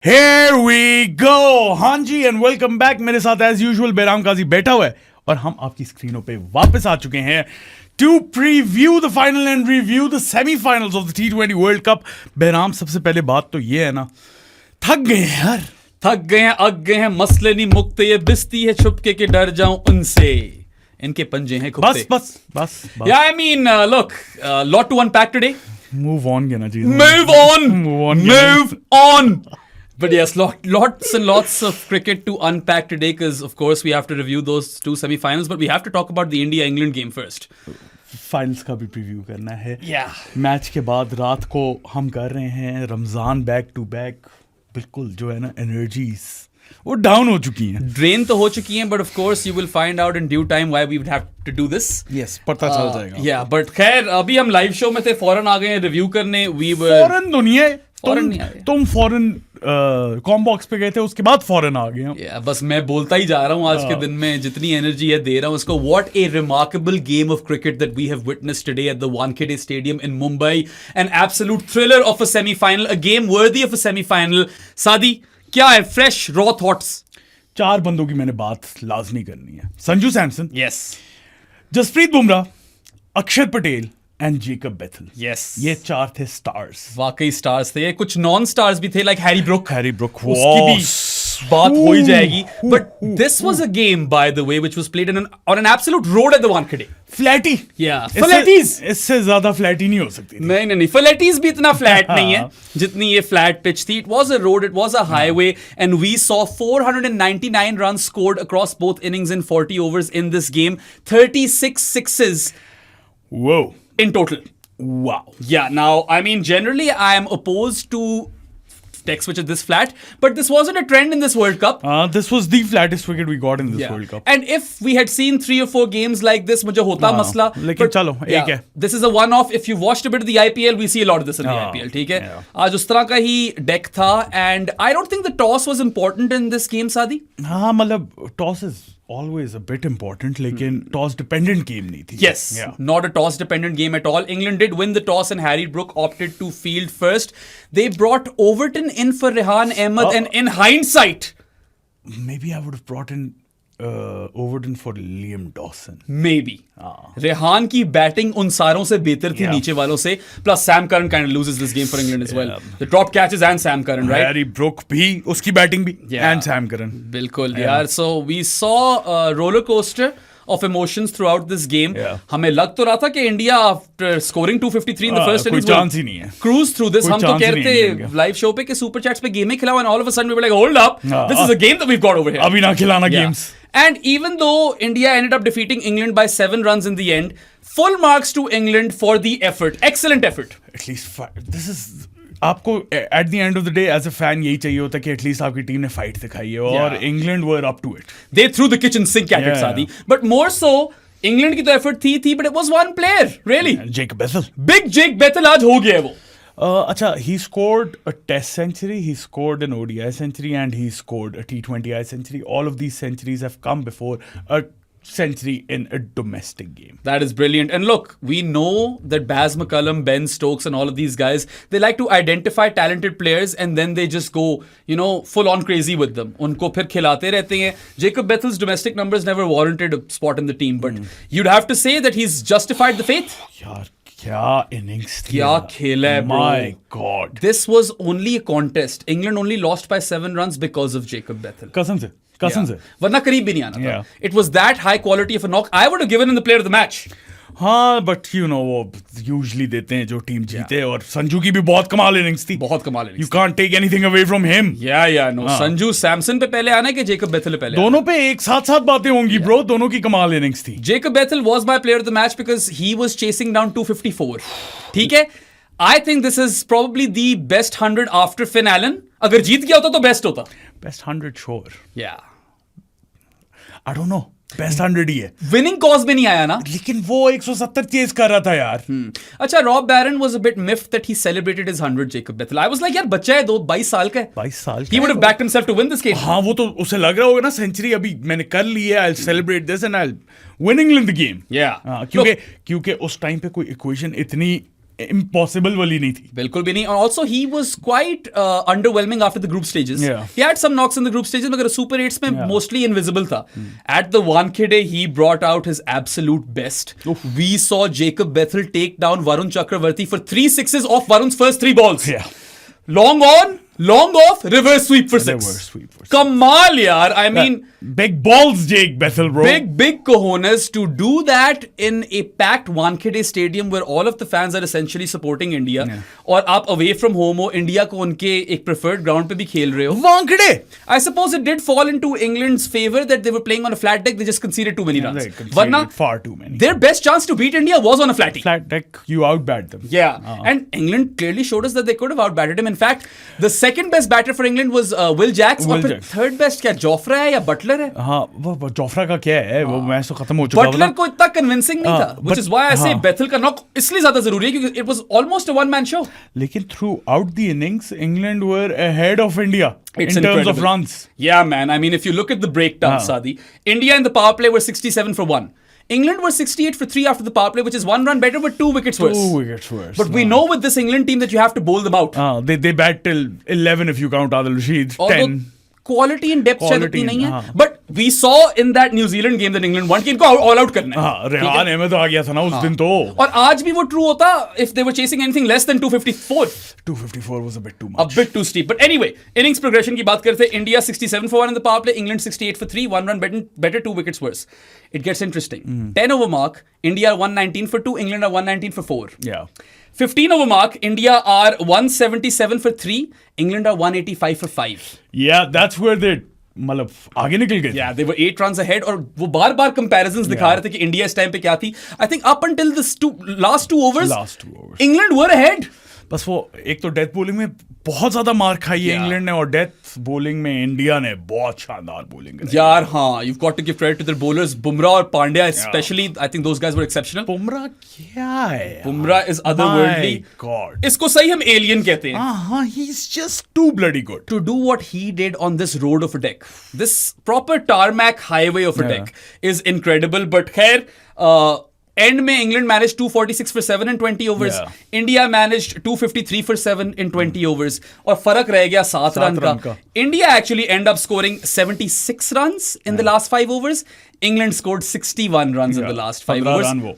Here we go! हाँ जी and welcome back. मेरे साथ एज यूजुअल बेराम काजी बैठा हुआ है और हम आपकी स्क्रीनों पे वापस आ चुके हैं to preview the final and review the semifinals of the T20 world cup. बेराम, सबसे पहले बात तो ये है ना, थक गए हैं यार, थक गए हैं, अक गए हैं, मसले नहीं मुकते, ये बिस्ती है छुपके के डर जाऊं उनसे, इनके पंजे हैं खुपते। बस Yeah, I mean, look, lot to unpack today. Move on कहना चाहिए। Move on. But yes, lots and lots of cricket to unpack today because, of course, we have to review those two semi-finals. But we have to talk about the India-England game first. Finals का भी preview करना है। Yeah. Match के बाद रात को हम कर रहे हैं रमजान बैक टू बैक। बिल्कुल जो है ना, एनर्जीज वो डाउन हो चुकी हैं, Drain तो हो चुकी हैं, but of course you will find out in due time why we would have to do this. Yes पता चल जाएगा। Yeah, but खैर अभी हम लाइव शो में थे, फौरन आ गए हैं रिव्यू करने। We were फॉरेन तो नहीं है, फौरन नहीं आए। तुम फॉरेन कॉम्बॉक्स पे गए थे, उसके बाद फॉरेन आ गए हम। Yeah, बस मैं बोलता ही जा रहा हूँ आज के दिन में, जितनी एनर्जी है दे रहा हूँ इसको। What a remarkable game of cricket that we have witnessed today at the Wankhede Stadium in Mumbai. An absolute thriller of a semi-final, a game worthy of a semi-final. सादी, क्या है फ्रेश रॉ थॉट्स? चार बंदों की मैंने बात लाजमी करनी है। Sanju Samson, Yes. Jasprit Bumrah, Akshar Patel and Jacob Bethell. Yes. ये चार थे स्टार्स। वाकई स्टार्स थे। कुछ नॉन स्टार्स भी थे, like Harry Brook. Harry Brook, उसकी भी बात हो ही जाएगी। But this was a game, by the way, which was played on an absolute road at the Wankhede. Flirty. Yeah, Flaties. इससे ज्यादा फ्लैटी नहीं हो सकती थी। नहीं, Flaties भी इतना फ्लैट नहीं है जितनी ये फ्लैट पिच थी। It was a road, it was a highway, and we saw 499 runs scored across both innings in 40 overs in this game. 36 sixes Whoa. in total. Wow. Yeah, now, I mean, generally I am opposed to tech switches this flat, but this wasn't a trend in this World Cup. This was the flattest wicket we got in this World Cup. And if we had seen 3 or 4 games like this, मुझे होता मसला। लेकिन चलो, एक है। This is a one-off. If you watched a bit of the IPL, we see a lot of this in the IPL. ठीक है? आज उस तरह का ही डेक था, and I don't think the toss was important in this game, Sadi. हाँ, मतलब toss is always a bit important, लेकिन टॉस डिपेंडेंट गेम नहीं थी। Yes, not a toss-dependent game at all. England did win the toss and Harry Brook opted to field first. They brought Overton in for Rehan Ahmed, and in hindsight, Maybe I would have brought in Overton for Liam Dawson. maybe. Rehan की batting उन सारों से बेहतर थी नीचे वालों से. Plus Sam Curran kind of loses this game for England as well. The drop catches and Sam Curran, right? Harry Brook भी, उसकी बैटिंग भी, and Sam Curran. बिल्कुल यार. So we saw a roller coaster of emotions throughout this game. हमें लग तो रहा था कि India after scoring 253 in the first innings कोई चांस ही नहीं है, cruise through this. हम तो कह रहे थे लाइव शो पे कि सुपर चैट्स पे गेम ही खिलाओ, and all of a sudden we were like, hold up, this is a game that we've got over here. अभी ना खिलाना games. And even though India ended up defeating England by 7 runs in the end, full marks to England for the effort. Excellent effort. At least this is, आपको at the end of the day as a fan यही चाहिए होता है कि at least आपकी team ने fight दिखाई है, और England were up to it. They threw the kitchen sink at it, Sadi. But more so, England की तो एफर्ट थी, but it was one player, really. Jacob Bethel. Big Jake Bethel आज हो गया है वो. अच्छा, he scored a test century, he scored an ODI century, and he scored a T20I century. All of these centuries have come before a century in a domestic game. That is brilliant. And look, we know that Baz McCullum, Ben Stokes, and all of these guys, they like to identify talented players and then they just go, you know, full on crazy with them. उनको फिर खिलाते रहते हैं. Jacob Bethel's domestic numbers never warranted a spot in the team, but you'd have to say that he's justified the faith. यार क्या innings थी, क्या खेला है, bro. My God. This was only a contest. England only lost by 7 runs because of Jacob Bethel. कसम से वरना करीब भी नहीं आना था. It was that high quality of a knock. I would have given him the player of the match. हाँ, but you know वो यूजुअली देते हैं जो टीम जीते, और संजू की भी बहुत कमाल इनिंग्स थी. बहुत कमाल innings. You can't take anything away from him. No. Sanju Samson पे पहले आना है कि जेकब बेथल पे पहले? दोनों पे एक साथ बातें होंगी ब्रो, दोनों की कमाल इनिंग्स थी. Jacob Bethell was my player of the match because he was chasing down 254. ठीक है? I think this is probably the best 100 after Finn Allen. अगर जीत गया होता तो बेस्ट होता. Best 100 sure. Yeah. I don't know. Best 100 ही है. Winning cause में नहीं आया ना. लेकिन वो 170 चेज कर रहा था यार. अच्छा, Rob Barron was a bit miffed that he celebrated his 100 Jacob Bethel. I was like, यार बच्चा है, 22 साल का है. 22 साल. He would have backed himself to win this game. हाँ, वो तो उसे लग रहा होगा ना, सेंचुरी अभी मैंने कर ली है, I'll celebrate this and I'll win England the game. Yeah. क्योंकि उस टाइम पे कोई इक्वेशन इतनी इम्पॉसिबल वाली नहीं थी. बिल्कुल भी नहीं. और also he was quite underwhelming after the group stages. Yeah. He had some knocks in the group stages, मगर Super 8s में mostly invisible था. At the Wankhede he brought out his absolute best. We saw Jacob Bethel take down Varun Chakravarti for 3 sixes off Varun's first 3 balls. Yeah. Long on, long off, reverse sweep for 6. Reverse sweep for 6. Kamal yaar. I mean, big balls, Jake Bethel, bro. big cojones to do that in a packed Wankhede stadium where all of the fans are essentially supporting India. और आप away from home हो, India को उनके एक preferred ground पे भी खेल रहे हो. Wankhede. I suppose it did fall into England's favor that they were playing on a flat deck. They just conceded too many runs. They conceded Varna, far too many. their best chance to beat India was on a flatty. Flat deck, you outbat them. Yeah, and England clearly showed us that they could have outbatted him. In fact, the second best batter for England was Will Jacks. Will और फिर Jacks. third best क्या Jofra है या Buttler है? हाँ, वो Jofra का क्या है? वो मैच तो खत्म हो चुका था. बटलर को इतना कन्विंसिंग नहीं था, which but- is why I say हाँ. बेथल का नॉक इसलिए ज्यादा जरूरी है क्योंकि it was almost a one man show. लेकिन throughout the innings, England were ahead of India It's in terms of incredible. runs. Yeah, man. I mean, if you look at the breakdown, Sadi, India in the power play were 67 for 1. England were 68 for 3 after the power play, which is 1 run better, but 2 wickets worse. 2 wickets worse. But we know with this England team that you have to bowl them out. They bat till 11 if you count Adil Rashid. Although 10. quality and depth शायद Quality उतनी नहीं है. हाँ. But we saw in that New Zealand game that England won कि इनको all out करना है. हाँ, रेहान अहमद आ गया था ना उस दिन तो. और आज भी वो true होता if they were chasing anything less than 254. 254 was a bit too A much. bit too steep. But anyway, innings progression की बात करते हैं. India 67 for 1 in the power play. England 68 for 3. 1 run better, 2 wickets worse. It gets interesting. 10 over mark. India are 119 for 2. England are 119 for 4. Yeah. 15 over mark. India are 177 for 3. England are 185 for 5. Yeah, that's where they मतलब आगे निकल गए. Yeah, they were 8 runs ahead और वो बार-बार comparisons दिखा रहे थे कि इंडिया इस टाइम पे क्या थी. I think up until this last two overs, England were ahead. बस वो एक तो डेथ बॉलिंग में बहुत ज्यादा मार खाई है इंग्लैंड ने और डेथ बॉलिंग में इंडिया ने बहुत शानदार बॉलिंग कराई. यार हाँ, you've got to give credit to their bowlers. Bumrah और Pandya especially, I think those guys were exceptional. Bumrah क्या है? Bumrah is otherworldly. My God. इसको सही हम alien कहते हैं. हाँ, he's just too bloody good. To do what he did on this road of a deck, this proper tarmac highway of a deck is incredible. But खैर, end में England managed 246 for 7 in 20 overs. Yeah. India managed 253 for 7 in 20 overs. और फर्क रह गया 7 run का. India actually end up scoring 76 runs in the last 5 overs. England scored 61 runs in the last 5 overs. Run वो.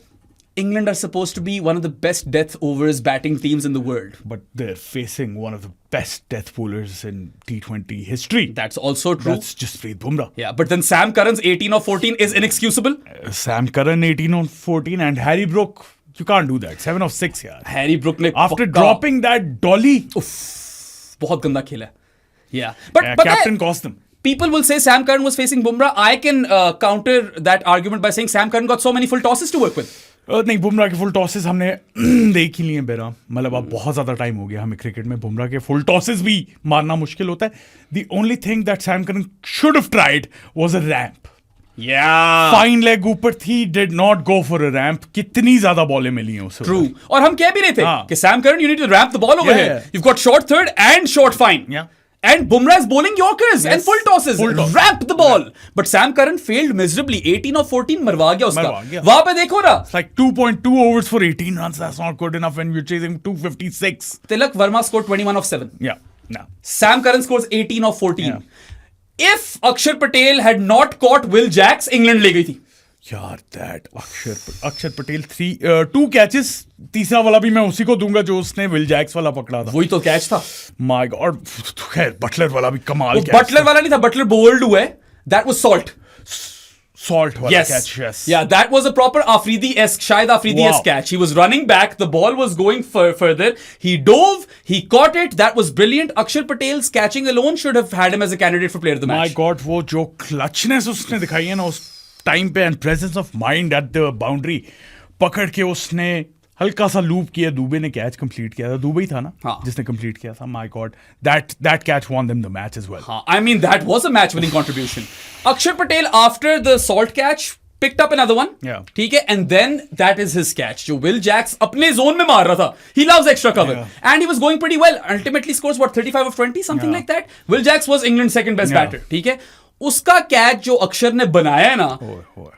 England are supposed to be one of the best death overs batting teams in the world. But they're facing one of the best death bowlers in T20 history. That's also true. That's Jasprit Bumrah. Yeah, but then Sam Curran's 18 of 14 is inexcusable. Sam Curran 18 on 14 and Harry Brook, you can't do that. 7 of 6 यार. Harry Brook ने After dropping that dolly, बहुत गंदा खेला. Yeah, but captain cost them. People will say Sam Curran was facing Bumrah. I can counter that argument by saying Sam Curran got so many full tosses to work with. नहीं, बुमराह के full tosses हमने देख ही लिए बेरा. मतलब अब बहुत ज्यादा टाइम हो गया हमें क्रिकेट में बुमराह के फुल टॉसेस भी मारना मुश्किल होता है. The only thing that Sam Curran should have tried was a ramp. Fine leg ऊपर थी, did not go for a ramp. कितनी ज्यादा बॉलें मिली हैं उसे. True. और हम कह भी रहे थे कि Sam Curran, you need to ramp the ball over here. You've got short third and short fine. Yeah. And Bumrah is bowling Yorkers and full tosses. Full toss. Ramp the ball. But Sam Curran failed miserably. 18 of 14 मरवा गया उसका. वहां पे देखो ना. It's like 2.2 overs for 18 runs. That's not good enough when you're chasing 256. Tilak Verma scored 21 of 7. Yeah. No. Sam Curran scores 18 of 14. If Akshar Patel had not caught Will Jacks, England ले गई थी. यार that अक्षर Patel 2 catches. तीसरा वाला भी मैं उसी को दूंगा जो उसने विल जैक्स वाला पकड़ा था. वही तो कैच था. My God. खैर बटलर वाला भी कमाल. बटलर वाला नहीं था, बटलर बोल्ड हुआ है. That was Salt. Salt वाला Yes. catch. Yes. Yeah, that was a proper Afridi-esque, शायद Afridi-esque catch. He was running back, the ball was going further. He dove, he caught it. That was brilliant. Akshar Patel's catching alone should have had him as a candidate for player of the match. My God, वो जो क्लचनेस उसने दिखाई है ना उस time पे and presence of mind at the boundary. पकड़ के उसने हल्का सा लूप किया. दुबे ने कैच कंप्लीट किया था. दुबे ही था ना जिसने कंप्लीट किया था. My God, that catch won them the match as well. I mean, that was a match winning contribution. Akshar Patel after the Salt catch picked up another one. Yeah. ठीक है, and then that is his catch जो Will Jacks अपने zone में मार रहा था. He loves extra cover. And he was going pretty well. Ultimately scores what, 35 of 20, something like that. Will Jacks was England's second best batter. ठीक है, उसका catch जो अक्षर ने बनाया ना,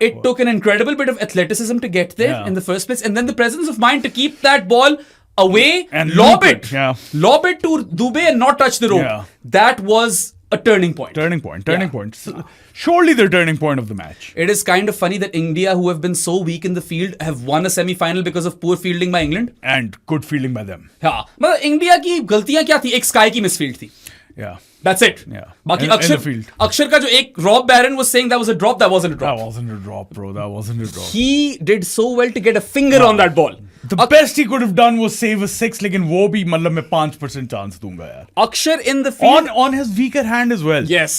it took an incredible bit of athleticism to get there in the first place, and then the presence of mind to keep that ball away, And lob loop it. it, yeah. Lob it to Dubé and not touch the rope. Yeah. That was a turning point. Turning point. So, surely the turning point of the match. It is kind of funny that India, who have been so weak in the field, have won a semi-final because of poor fielding by England. And good fielding by them. हाँ, मतलब India की गलतियां क्या थी? एक sky की misfield थी. Yeah. That's it. Yeah. बाकी In the अक्षर field. अक्षर का जो एक Rob Barron was saying that was a drop, that wasn't a drop. That wasn't a drop, bro. That wasn't a drop. He did so well to get a finger on that ball. The best he could have done was save a 6, लेकिन वो भी मतलब मैं 5% chance दूंगा यार. Akshar in the field. On his weaker hand as well. Yes.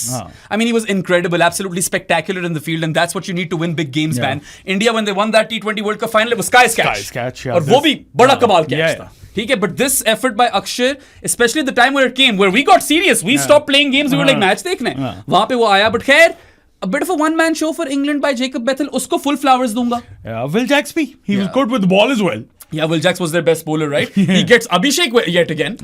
I mean, he was incredible, absolutely spectacular in the field, and that's what you need to win big games, Yeah. man. India, when they won that T20 World Cup final, it was Sky's catch. Sky's catch, yeah. और वो भी बड़ा कमाल catch Yeah, था. ठीक है, but this effort by Akshar, especially at the time where it came, where we got serious, we stopped playing games, we were like match देखने. वहाँ पे वो आया, but खैर, a bit of a one-man show for England by Jacob Bethel. उसको full flowers दूंगा. Yeah, Will Jacksby. He was good with the ball as well. Yeah, Will Jacks was their best bowler, right? He gets Abhishek yet again.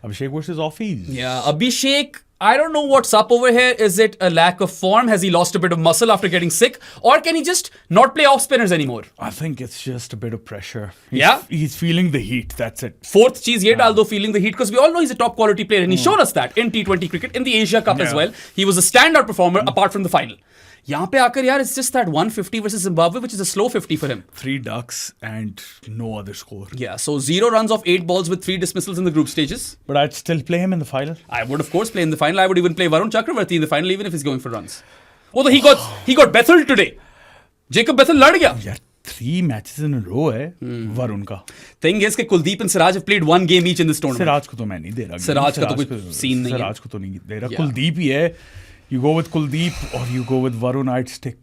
Abhishek versus Offies. Yeah, Abhishek, I don't know what's up over here. Is it a lack of form? Has he lost a bit of muscle after getting sick? Or can he just not play off spinners anymore? I think it's just a bit of pressure. Yeah? He's feeling the heat. That's it. Fourth cheese ye dal do feeling the heat, because we all know he's a top quality player and he's shown us that in T20 cricket, in the Asia Cup as Yeah. well. He was a standout performer apart from the final. यहाँ पे आकर यार, it's just that 150 versus Zimbabwe, which is a slow 50 for him. 3 ducks and no other score. Yeah, so 0 runs off 8 balls with 3 dismissals in the group stages. But I'd still play him in the final. I would of course play in the final. I would even play Varun Chakravarti in the final, even if he's going for runs. Although he got Bethel today. Jacob Bethel लड़ गया. यार 3 matches in a row है वरुण का. Thing is कि Kuldeep and Siraj have played 1 game each in this tournament. Siraj को तो मैं नहीं दे रहा. सिराज का तो कोई scene नहीं है. सिराज को तो नहीं दे रहा. Yeah. कुलदीप ही है. You go with Kuldeep or you go with Varun. I'd stick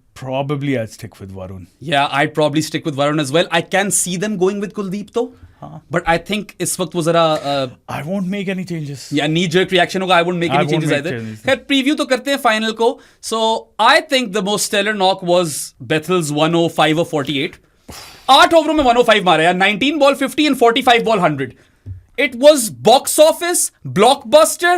with Varun. Yeah, I'd probably stick with Varun as well. I can see them going with Kuldeep though. But I think इस वक्त वो जरा I won't make any changes. या knee jerk reaction होगा. I wouldn't make any changes either. खैर preview तो करते हैं final को. So I think the most stellar knock was Bethel's 105 or 48. 8 ओवरों में 105 मारा यार. 19 ball 50 and 45 ball 100. It was box office, blockbuster,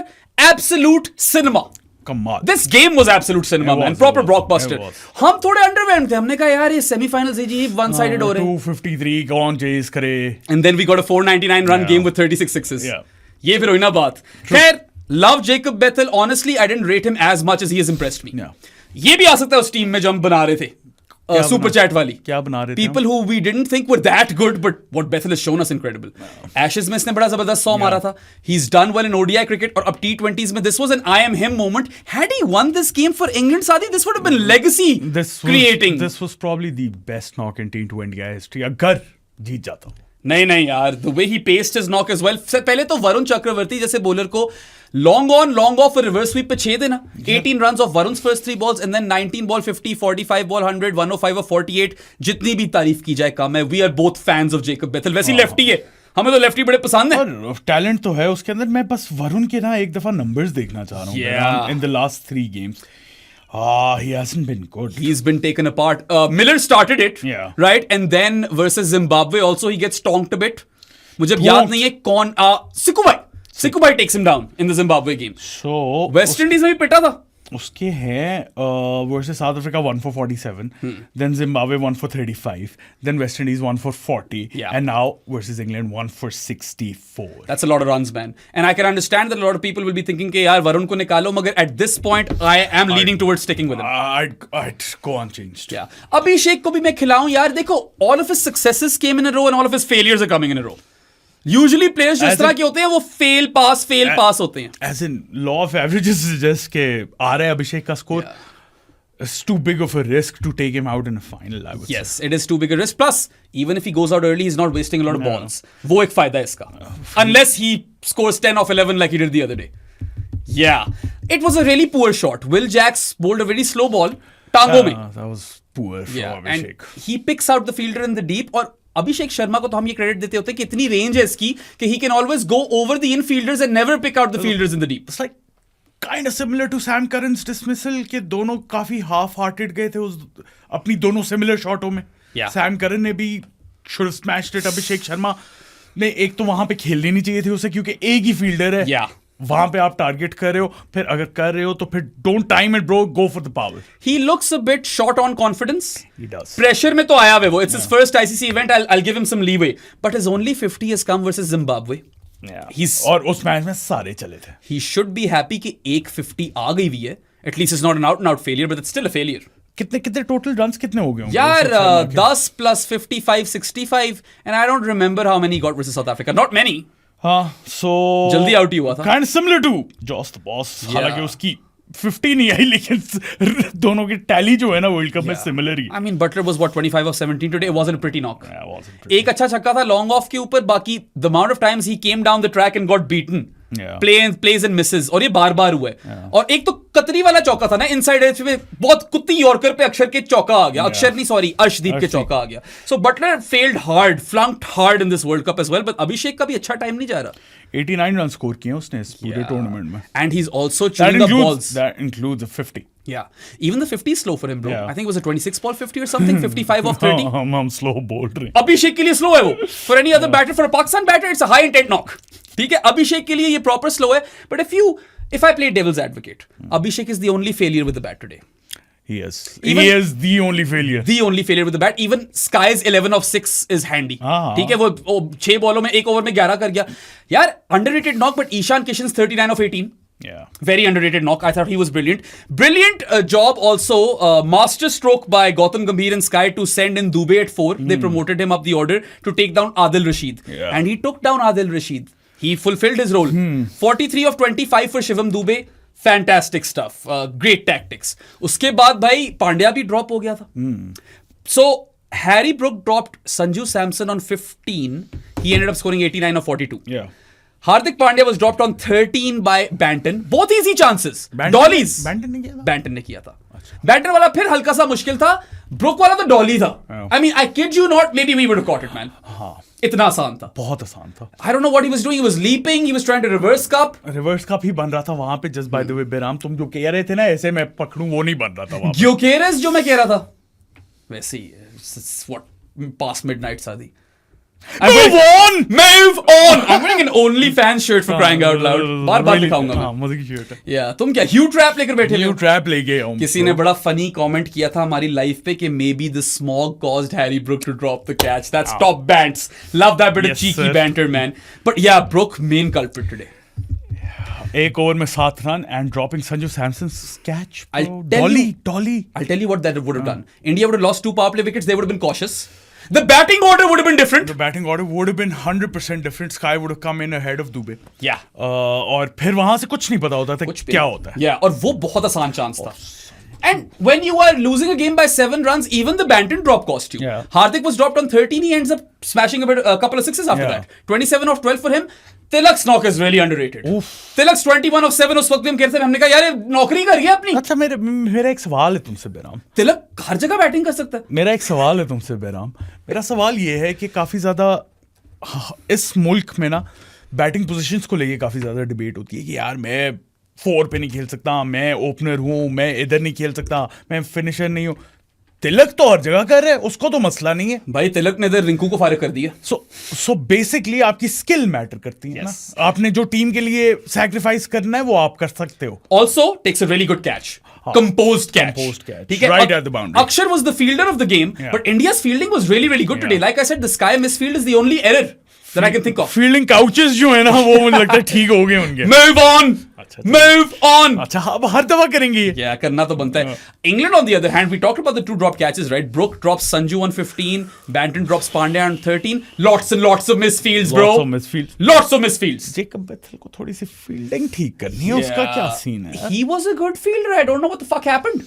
absolute cinema. कमाल. This game was absolute cinema, It man. was, Proper it was, blockbuster. it was. हम थोड़े underwhelmed थे. हमने कहा यार ये semi-finals है जी, one-sided हो रहे हैं. 253 कौन chase करे. And then we got a 499 run Yeah. game with 36 sixes. Yeah. ये फिर हुई ना बात. खैर, love Jacob Bethel. Honestly, I didn't rate him as much as he has impressed me. Yeah. ये भी आ सकता है उस टीम में जो हम बना रहे थे. Super chat वाली. क्या बना रहे थे People who we didn't think were that good, but what Bethel has shown us incredible. Ashes में इसने बड़ा जबरदस्त 100 मारा था. He's done well in ODI cricket और अब T20s में this was an I am him moment. Had he won this game for England, Sadi, this would have been legacy creating. This was probably the best knock in T20 history. अगर जीत जाता हूँ. नहीं यार, the way he paced his knock as well. पहले तो वरुण चक्रवर्ती जैसे bowler को long on, long off और reverse sweep पे 6 देना. 18 runs off Varun's first 3 balls and then 19 ball 50, 45 ball 100, 105 और 48. जितनी भी तारीफ की जाए कम है. We are both fans of Jacob Bethel. वैसे लेफ्टी है. हमें तो लेफ्टी बड़े पसंद है. और टैलेंट तो है उसके अंदर. मैं बस वरुण के ना एक दफा नंबर्स देखना चाह रहा हूँ. Yeah. In the last 3 games. He hasn't been good. He's been taken apart. Miller started it, Yeah. right? And then versus Zimbabwe also he gets stonked a bit. मुझे अब याद नहीं है कौन. Sikubai takes him down in the Zimbabwe game. So West Indies में भी पिटा था. उसके हैं versus South Africa 1 for 47, then Zimbabwe 1 for 35, then West Indies 1 for 40, Yeah. and now versus England 1 for 64. That's a lot of runs, man. And I can understand that a lot of people will be thinking कि यार वरुण को निकालो, मगर at this point I am leaning towards sticking with him. I'd go unchanged. Yeah. Abhishek को भी मैं खिलाऊं यार. देखो, all of his successes came in a row and all of his failures are coming in a row. Usually players जो इस तरह के होते हैं वो fail pass होते हैं. As in law of averages suggests के आ रहा है अभिषेक का score. It's too big of a risk to take him out in a final, I would say. Yes, it is too big a risk. Plus, even if he goes out early, he's not wasting a lot of balls. वो एक फायदा है इसका. Unless he scores 10 off 11 like he did the other day. Yeah. It was a really poor shot. Will Jacks bowled a very slow ball. टांगों में. That was poor from Abhishek. And he picks out the fielder in the deep. और अभिषेक शर्मा को तो हम ये credit देते होते हैं कि इतनी रेंज है इसकी कि he can always go over the infielders and never pick out the fielders in the deep. It's like kind of similar to Sam Curran's dismissal के दोनों काफी half-hearted गए थे उस अपनी दोनों similar शॉटों में. Yeah. Sam Curran ने भी should have smashed it. Abhishek Sharma ने एक तो वहां पे खेलनी नहीं चाहिए थी उसे क्योंकि एक ही फील्डर है. Yeah. वहां पे आप टारगेट कर रहे हो, फिर अगर कर रहे हो तो फिर don't time it bro, go for the power. He looks a bit short on confidence. He does. Pressure में तो आया हुआ है वो. It's his first ICC event. I'll give him some leeway. But his only 50 has come versus Zimbabwe. और उस match में सारे चले थे. He should be happy कि एक 50 आ गई हुई है. At least it's not an out and out failure, but it's still a failure. कितने टोटल रन्स कितने हो गए होंगे? यार 10 plus 55 65 and I don't remember how many he got versus South Africa. Not many. हाँ, so जल्दी out ही हुआ था. kind of similar to Joss the Boss. हालांकि उसकी 50 नहीं आई, लेकिन दोनों की टैली जो है ना वर्ल्ड कप में similar he. I mean Butler was what 25 of 17 today. It wasn't a pretty knock. Yeah, wasn't pretty. एक अच्छा छक्का था लॉन्ग ऑफ के ऊपर. बाकी the amount of times he came down the track and got beaten. Yeah. Plays and misses. और ये बार बार हुआ है. और एक तो कतरी वाला चौका था ना इनसाइड एज पे, बहुत कुत्ती यॉर्कर पे अक्षर के चौका आ गया. अक्षर नहीं, सॉरी, अर्शदीप के चौका आ गया. So Buttler failed hard, flunked hard in this World Cup as well. But Abhishek का भी अच्छा टाइम नहीं जा रहा. 89 रन स्कोर किए उसने इस पूरे टूर्नामेंट में. And he's also chewing up balls. That includes a 50. Yeah. Even the 50 is slow for him, bro. Yeah. I think it was a 26 ball 50 or something. 55 of 30. हम slow बोल रहे हैं. अभिषेक के लिए स्लो है वो. For any other batter, for a Pakistan batter, it's a high intent knock. ठीक है, अभिषेक के लिए ये प्रॉपर स्लो है. But if I play devil's advocate, Abhishek is the only failure with the bat today. He is the only failure. The only failure with the bat. Even Sky's 11 of 6 is handy. ठीक है, वो 6 बॉलों में 1 over में 11 कर गया. यार underrated knock, but Ishan Kishan's 39 of 18. Yeah. Very underrated knock. I thought he was brilliant. Brilliant job also. Master stroke by Gautam Gambhir and Sky to send in Dubey at 4. They promoted him up the order to take down Adil Rashid. Yeah. And he took down Adil Rashid. He fulfilled his role. 43 of 25 for Shivam Dubey. Fantastic stuff. Great tactics. उसके बाद भाई पांड्या भी drop हो गया था. So Harry Brook dropped Sanju Samson on 15. He ended up scoring 89 of 42. Yeah. Hardik Pandya was dropped on 13 by Banton. Both easy chances. Dollies. Banton ने किया था? Banton ने किया था. Banton वाला फिर हल्का सा मुश्किल था. Brook वाला तो डॉली था. I mean, I kid you not, maybe we would have caught it, man. हाँ. इतना आसान था. बहुत आसान था. I don't know what he was doing. He was leaping. He was trying to reverse cup. Reverse cup ही बन रहा था वहां पे. जस्ट बाय द वे बेराम, तुम जो कह रहे थे ना ऐसे मैं पकड़ूं, वो नहीं बन रहा था वहां पे. Gyökeres जो मैं कह रहा था वैसे ही है. What past midnight शादी. Move on! Move on! I'm wearing an OnlyFans shirt for crying out loud. बार दिखाऊंगा मैं. मजे की शर्ट है. Yeah, तुम क्या ह्यू ट्रैप लेकर बैठे हो? ट्रैप ले गए हम. किसी ने बड़ा फनी कमेंट किया था हमारी लाइफ पे कि may be the smog caused Harry Brook to drop the catch. That's top bants. Love that bit of cheeky banter man. But yeah Brook main culprit today. 1 over में 7 run and dropping Sanju Samson's catch. I'll tell Dolly. I'll tell you what that would have done. India would have lost 2 power play wickets. They would have been cautious. The batting order would have been different. The batting order would have been 100% different. Sky would have come in ahead of Dubey. Yeah. और फिर वहां से कुछ नहीं पता होता था क्या होता है. Yeah, और वो बहुत आसान चांस था. And when you are losing a game by 7 runs, even the Banton drop cost you. Yeah. Hardik was dropped on 13. He ends up smashing a couple of sixes after Yeah. that. 27 of 12 for him. Tilak's knock is really underrated. Tilak's 21 of 7 उस वक्त भी हम कहते थे, हमने कहा यार ये नौकरी कर गया अपनी. अच्छा मेरा एक सवाल है तुमसे बेराम. तिलक हर जगह बैटिंग कर सकता है. मेरा एक सवाल है तुमसे बेराम. मेरा सवाल ये है कि काफी ज्यादा इस मुल्क में ना बैटिंग पोजीशंस को लेके काफी ज्यादा डिबेट होती है कि यार मैं 4 पे नहीं खेल सकता, मैं ओपनर हूँ, मैं इधर नहीं खेल सकता, मैं फिनिशर नहीं हूँ. तिलक तो हर जगह कर रहे हैं, उसको तो मसला नहीं है. भाई तिलक ने इधर रिंकू को फारिग कर दिया. सो बेसिकली आपकी स्किल मैटर करती है ना. आपने जो टीम के लिए सैक्रिफाइस करना है वो आप कर सकते हो. Also takes a really good catch. Composed catch. ठीक है. Right at the boundary. Akshar was the fielder of the game, but India's fielding was really, really good today. Like I said, the Sky misfield is the only error that I can think of. Fielding couches जो है ना वो मुझे लगता है ठीक हो गए उनके. Move on. Move on. अच्छा अब हर दफा करेंगे ये. Yeah, करना तो बनता है. England on the other hand, we talked about the 2 drop catches, right? Brook drops Sanju on 15, Banton drops Pandya on 13. Lots and lots of misfields, bro. Lots of misfields. Lots of misfields. Jacob Bethell को थोड़ी सी fielding ठीक करनी है. उसका क्या scene है? He was a good fielder. I don't know what the fuck happened.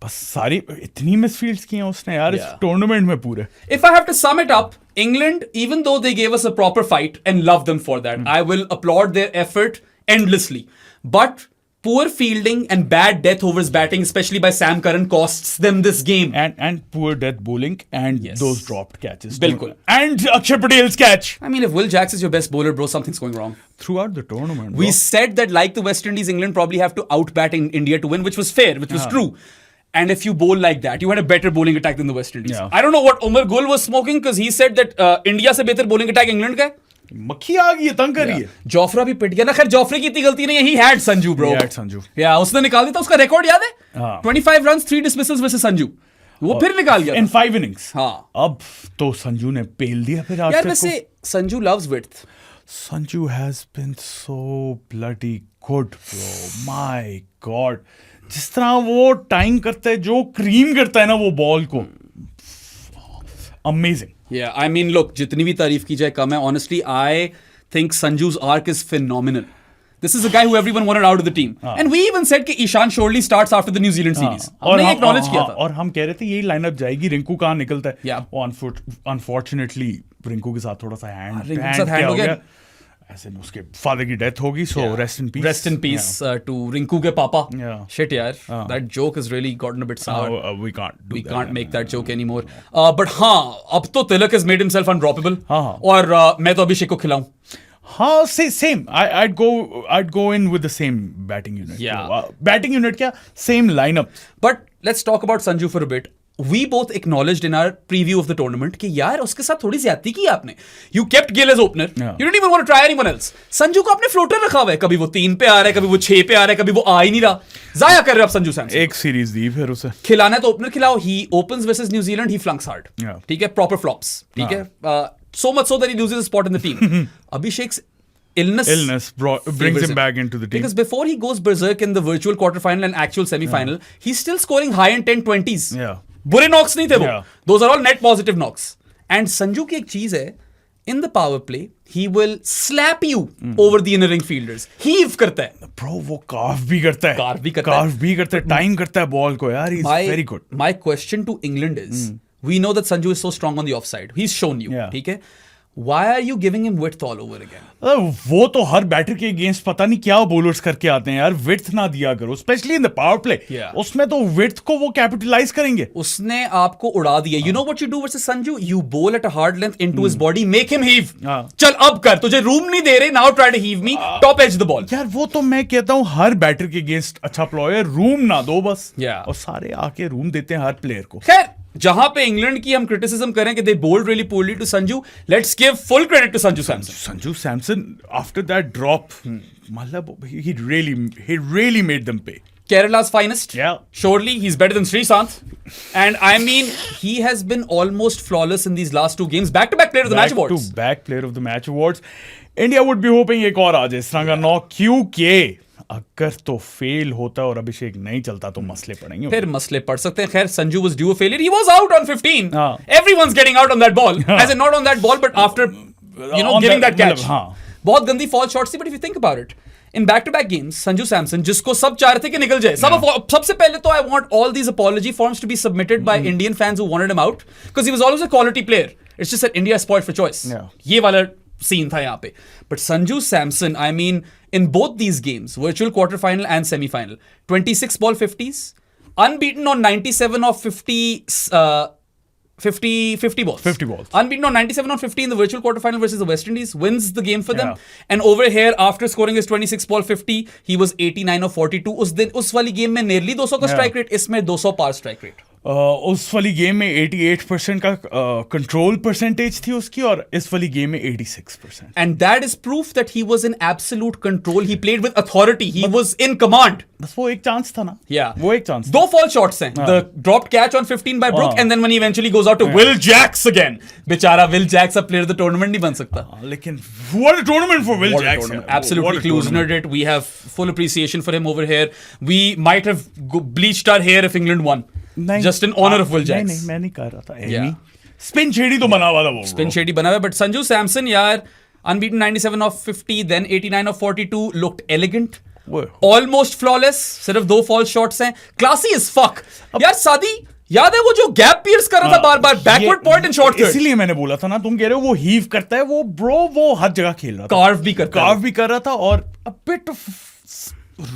बस सारी इतनी मिसफील्ड्स की हैं उसने यार इस टूर्नामेंट में पूरे. If I have to sum it up, England, even though they gave us a proper fight and love them for that, I will applaud their effort endlessly. But poor fielding and bad death overs batting, especially by Sam Curran, costs them this game. And poor death bowling and those dropped catches. Bilkul. And Akshar Patel's catch. I mean, if Will Jacks is your best bowler, bro, something's going wrong. Throughout the tournament, We said that like the West Indies, England probably have to outbat in India to win, which was fair, which was true. And if you bowl like that, you had a better bowling attack than the West Indies. Yeah. I don't know what Umar Gul was smoking because he said that India se better bowling attack England ka hai. मक्खी आ गई है, तंग कर रही है। Jofra भी पिट गया ना, खैर जोफ्रे की इतनी गलती नहीं है, he had Sanju bro. He had Sanju. या उसने निकाल दिया था, उसका रिकॉर्ड याद है? हाँ। 25 रन्स 3 डिसमिसल्स वर्सेस संजू, वो फिर निकाल गया इन था। 5 इनिंग्स। हाँ। अब तो संजू ने पेल दिया फिर यार आर्चर वैसे को। Sanju loves width. Sanju has been so bloody good bro, my God. जिस तरह वो टाइम करता है, जो क्रीम करता है ना वो बॉल को, amazing. Yeah, I mean, look, जितनी भी तारीफ की जाए कम है. Honestly, I think Sanju's arc is phenomenal. This is a guy who everyone wanted out of the team. And we even said कि Ishan surely starts after the New Zealand series. हमने ये acknowledge किया था. और हम कह रहे थे यही लाइनअप जाएगी, रिंकू कहाँ निकलता है। Yeah. वो अनफॉर्चुनेटली रिंकू के साथ थोड़ा सा रिंकू के साथ hand हो गया। ऐसे में उसके फादर की डेथ होगी, so rest in peace. Rest in peace to Rinku के पापा. Yeah. Shit यार, that joke has really gotten a bit sour. We can't do We that. can't make that joke anymore. But हाँ, अब तो तिलक has made himself undroppable. हाँ. और मैं तो अभिषेक को खिलाऊं. हाँ, same. I'd go in with the same batting unit. Yeah. Batting unit क्या? Same lineup. But let's talk about Sanju for a bit. We both acknowledged in our preview of the tournament कि यार उसके साथ थोड़ी ज्यादती की आपने. You kept Gill as opener. Yeah. You didn't even want to try anyone else. Sanju को आपने फ्लोटर रखा हुआ है. कभी वो 3 पे आ रहा है, कभी वो 6 पे आ रहा है, कभी वो आ ही नहीं रहा. जाया कर रहे हो आप संजू सैमसन. एक सीरीज दी फिर उसे. खिलाना है तो ओपनर खिलाओ. He opens versus New Zealand, he flunks hard. Yeah. ठीक है, proper flops. ठीक है. So much so that he loses a spot in the team. Abhishek's illness brings him back into the team. Because before he goes berserk in the virtual quarterfinal and actual semi-final, he's still scoring high in 10-20s. Yeah. बुरे knocks नहीं थे वो. Yeah. Those are all net positive knocks. And Sanju की एक चीज है, in the power play, he will slap you over the inner ring fielders. Heave करता है. Bro, वो carve भी करता है. Carve भी करता है. Time करता है बॉल को यार. He's very good. My question to England is, we know that Sanju is so strong on the offside. He's shown you. Yeah. ठीक है. Why are you giving him width all over again? वो तो हर batter के against पता नहीं क्या bowlers करके आते हैं यार. विड्थ ना दिया करो, specially in the power play. Yeah. उसमें तो विड्थ को वो कैपिटलाइज करेंगे. उसने आपको उड़ा दिया. You know what you do versus Sanju? You bowl at a hard length into his body, make him heave. चल अब कर, तुझे रूम नहीं दे रहे, now try to heave me, top edge the ball. यार वो तो मैं कहता हूँ हर बैटर के अगेंस्ट अच्छा प्लेयर रूम ना दो बस. Yeah. और सारे आके रूम देते हैं हर प्लेयर को. खैर जहां पे इंग्लैंड की हम क्रिटिसिज्म करें कि they bowled really poorly to Sanju, let's give full credit to Sanju Samson. Sanju Samson after that drop, मतलब he really made them pay. Kerala's finest. Yeah. Surely he's better than Sreesanth. And I mean, he has been almost flawless in these last 2 games. Back-to-back player of the match awards. Back-to-back player of the match awards. India would be hoping एक और आ जाए इस तरह का knock, क्योंकि अगर तो fail होता और अभिषेक नहीं चलता तो मसले पड़ेंगे. फिर मसले पड़ सकते हैं. खैर Sanju was due a failure. He was out on 15. हाँ. Everyone's getting out on that ball. As in not on that ball, but after giving that catch. हाँ. बहुत गंदी फॉल शॉट्स थी. But if you think about it, in back-to-back games, Sanju Samson जिसको सब चाह रहे थे कि निकल जाए, सबसे पहले तो I want all these apology forms to be submitted by Indian fans who wanted him out because he was always a quality player. It's just that India is spoiled for choice. Yeah. ये वाला scene था यहाँ पे. But Sanju Samson, I mean, in both these games, virtual quarterfinal and semi-final, 26 ball 50s, unbeaten on 97 of 50 balls. 50 balls. Unbeaten on 97 on 50 in the virtual quarterfinal versus the West Indies, wins the game for them. Yeah. And over here, after scoring his 26 ball 50, he was 89 of 42. उस वाली game में nearly 200 का strike rate, इसमें 200 पार strike rate. उस वाली game में 88% का control percentage थी उसकी, और इस वाली गेम में 86%. And that is proof that he was in absolute control. He played with authority. He was in command. बस वो एक चांस था ना. Yeah. वो एक चांस. 2 fall shots हैं. The dropped catch on 15 by Brook, and then when he eventually goes out to Will Jacks again. बेचारा Will Jacks अब player of the tournament नहीं बन सकता. लेकिन what a tournament for Will What a Jacks. tournament. Absolutely Klusenered it. We have full appreciation for him over here. We might have bleached our hair if England won. Just in honor of Will Jacks. नहीं, मैं नहीं कर रहा था. Yeah. Spin shady तो बना हुआ था वो. Spin shady बना हुआ है, but Sanju Samson यार, unbeaten 97 of 50, then 89 of 42, looked elegant. Almost flawless. सिर्फ 2 false shots हैं. Classy as fuck. यार सादी याद है वो जो गैप पियर्स कर रहा था बार-बार, backward point in short third. इसीलिए मैंने बोला था ना, तुम कह रहे हो वो हीव करता है, वो ब्रो वो हर जगह खेल रहा था. कार्व भी कर रहा था, और a bit of